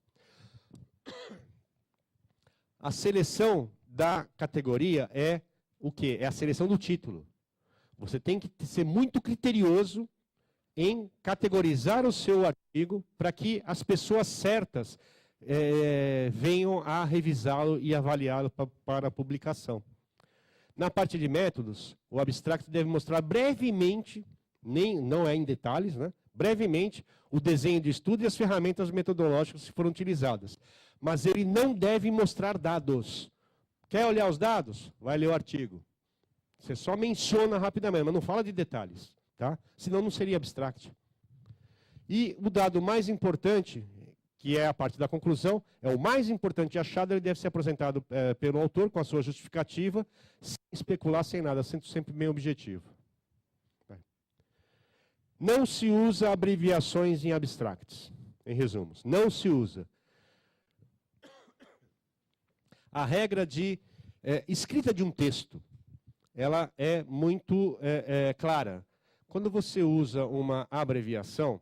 S2: A seleção da categoria é o quê? É a seleção do título. Você tem que ser muito criterioso em categorizar o seu artigo para que as pessoas certas venham a revisá-lo e avaliá-lo para a publicação. Na parte de métodos, o abstract deve mostrar brevemente, não é em detalhes, né? Brevemente, o desenho de estudo e as ferramentas metodológicas que foram utilizadas. Mas ele não deve mostrar dados. Quer olhar os dados? Vai ler o artigo. Você só menciona rapidamente, mas não fala de detalhes. Tá? Senão não seria abstract. E o dado mais importante, que é a parte da conclusão, é o mais importante achado, ele deve ser apresentado pelo autor com a sua justificativa, sem especular, sem nada, sendo sempre bem objetivo. Não se usa abreviações em abstracts, em resumos. Não se usa. A regra de escrita de um texto, ela é muito clara. Quando você usa uma abreviação,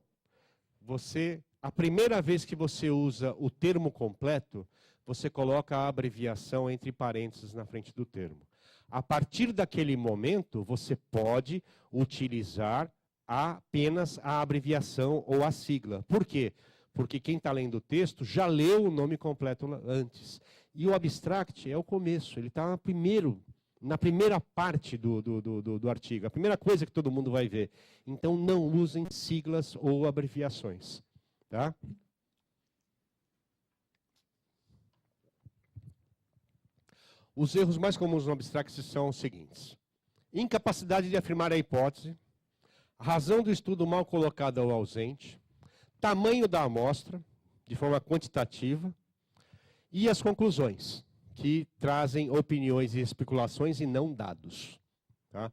S2: a primeira vez que você usa o termo completo, você coloca a abreviação entre parênteses na frente do termo. A partir daquele momento, você pode utilizar apenas a abreviação ou a sigla. Por quê? Porque quem está lendo o texto já leu o nome completo antes. E o abstract é o começo, ele está na primeira parte do artigo, a primeira coisa que todo mundo vai ver. Então, não usem siglas ou abreviações. Tá? Os erros mais comuns no abstract são os seguintes. Incapacidade de afirmar a hipótese, razão do estudo mal colocada ou ausente, tamanho da amostra, de forma quantitativa, e as conclusões, que trazem opiniões e especulações e não dados. Tá?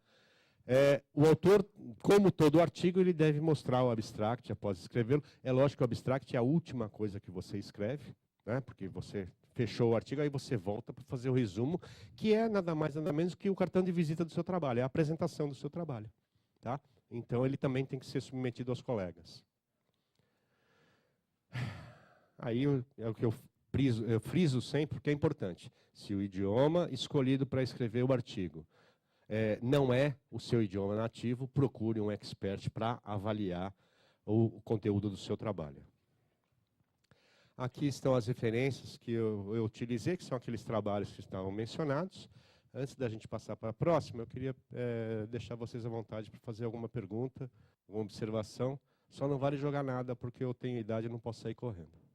S2: O autor, como todo artigo, ele deve mostrar o abstract após escrevê-lo. É lógico que o abstract é a última coisa que você escreve, né? Porque você fechou o artigo, aí você volta para fazer o resumo, que é nada mais, nada menos que o cartão de visita do seu trabalho, é a apresentação do seu trabalho. Tá? Então, ele também tem que ser submetido aos colegas. Aí é o que eu friso sempre, porque é importante. Se o idioma escolhido para escrever o artigo não é o seu idioma nativo, procure um expert para avaliar o conteúdo do seu trabalho. Aqui estão as referências que eu utilizei, que são aqueles trabalhos que estavam mencionados. Antes da gente passar para a próxima, eu queria deixar vocês à vontade para fazer alguma pergunta, alguma observação. Só não vale jogar nada, porque eu tenho idade e não posso sair correndo.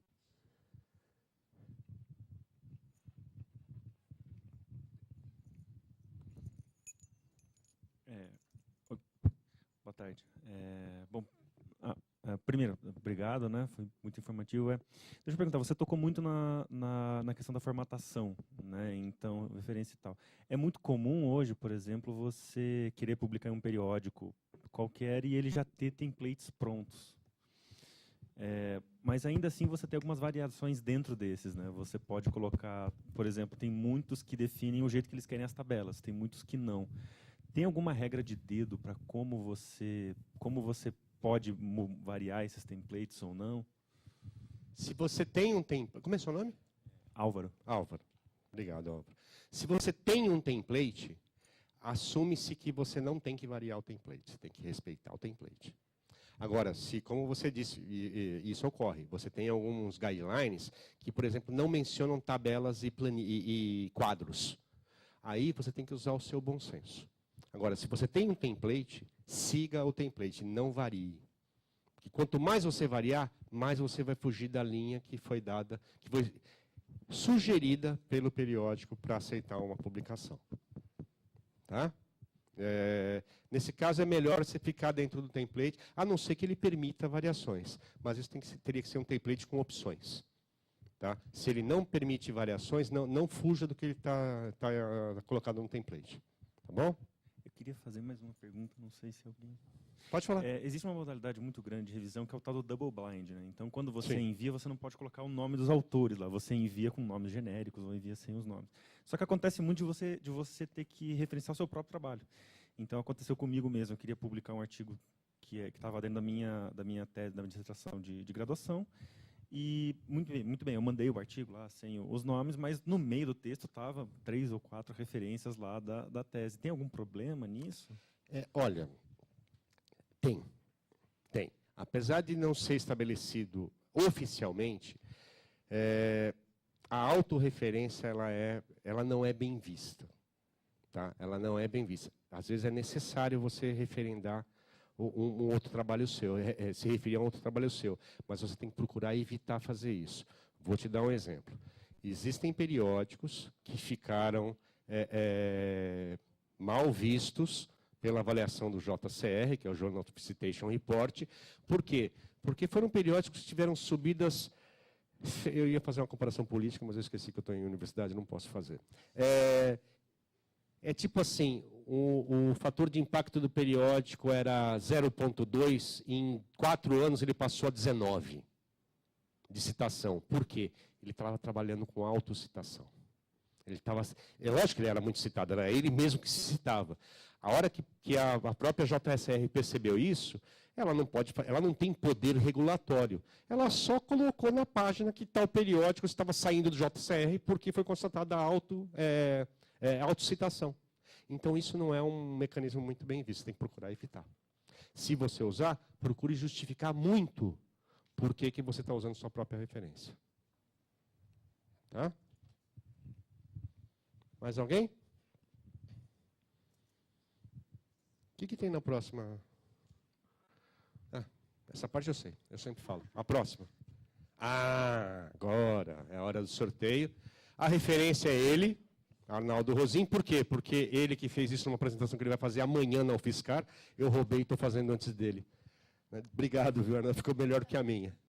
S3: Boa tarde. Bom, primeiro, obrigado, né? Foi muito informativo. Deixa eu perguntar, você tocou muito na questão da formatação, né? Então, referência e tal. É muito comum hoje, por exemplo, você querer publicar em um periódico qualquer e ele já ter templates prontos. Mas ainda assim você tem algumas variações dentro desses, né? Você pode colocar, por exemplo, tem muitos que definem o jeito que eles querem as tabelas, tem muitos que não. Tem alguma regra de dedo para como você pode variar esses templates ou não?
S2: Se você tem um template... Como é seu nome?
S3: Álvaro.
S2: Álvaro. Obrigado, Álvaro. Se você tem um template, assume-se que você não tem que variar o template. Você tem que respeitar o template. Agora, se, como você disse, isso ocorre, você tem alguns guidelines que, por exemplo, não mencionam tabelas e quadros. Aí você tem que usar o seu bom senso. Agora, se você tem um template, siga o template, não varie. Porque quanto mais você variar, mais você vai fugir da linha que foi dada, que foi sugerida pelo periódico para aceitar uma publicação. Tá? Nesse caso, é melhor você ficar dentro do template, a não ser que ele permita variações. Mas isso teria que ser um template com opções. Tá? Se ele não permite variações, não fuja do que ele está colocado no template. Tá bom?
S3: Eu queria fazer mais uma pergunta, não sei se alguém...
S2: Pode falar.
S3: Existe uma modalidade muito grande de revisão, que é o tal do double blind, né? Então, quando você
S2: Sim.
S3: envia, você não pode colocar o nome dos autores lá. Você envia com nomes genéricos ou envia sem os nomes. Só que acontece muito de você ter que referenciar o seu próprio trabalho. Então, aconteceu comigo mesmo. Eu queria publicar um artigo que estava dentro da minha tese, da minha dissertação de graduação. E, muito bem, eu mandei o artigo lá sem os nomes, mas no meio do texto estava 3 ou 4 referências lá da tese. Tem algum problema nisso?
S2: Olha, tem. Apesar de não ser estabelecido oficialmente, a autorreferência ela não é bem vista. Tá? Ela não é bem vista. Às vezes é necessário você referendar um outro trabalho seu, se referir a um outro trabalho seu, mas você tem que procurar evitar fazer isso. Vou te dar um exemplo. Existem periódicos que ficaram mal vistos pela avaliação do JCR, que é o Journal of Citation Report. Por quê? Porque foram periódicos que tiveram subidas... Eu ia fazer uma comparação política, mas eu esqueci que eu estou em universidade, não posso fazer. Tipo assim, o fator de impacto do periódico era 0,2, em 4 anos ele passou a 19 de citação. Por quê? Ele estava trabalhando com autocitação. É lógico que ele era muito citado, era ele mesmo que se citava. A hora que a própria JSR percebeu isso, ela não tem poder regulatório. Ela só colocou na página que tal periódico estava saindo do JCR porque foi constatada autocitação. Então, isso não é um mecanismo muito bem visto, tem que procurar evitar. Se você usar, procure justificar muito por que você está usando sua própria referência. Tá? Mais alguém? O que tem na próxima? Essa parte eu sei, eu sempre falo. A próxima. Agora é a hora do sorteio. A referência é ele, Arnaldo Rosim. Por quê? Porque ele que fez isso numa apresentação que ele vai fazer amanhã na UFSCar, eu roubei e estou fazendo antes dele. Obrigado, viu, Arnaldo? Ficou melhor que a minha.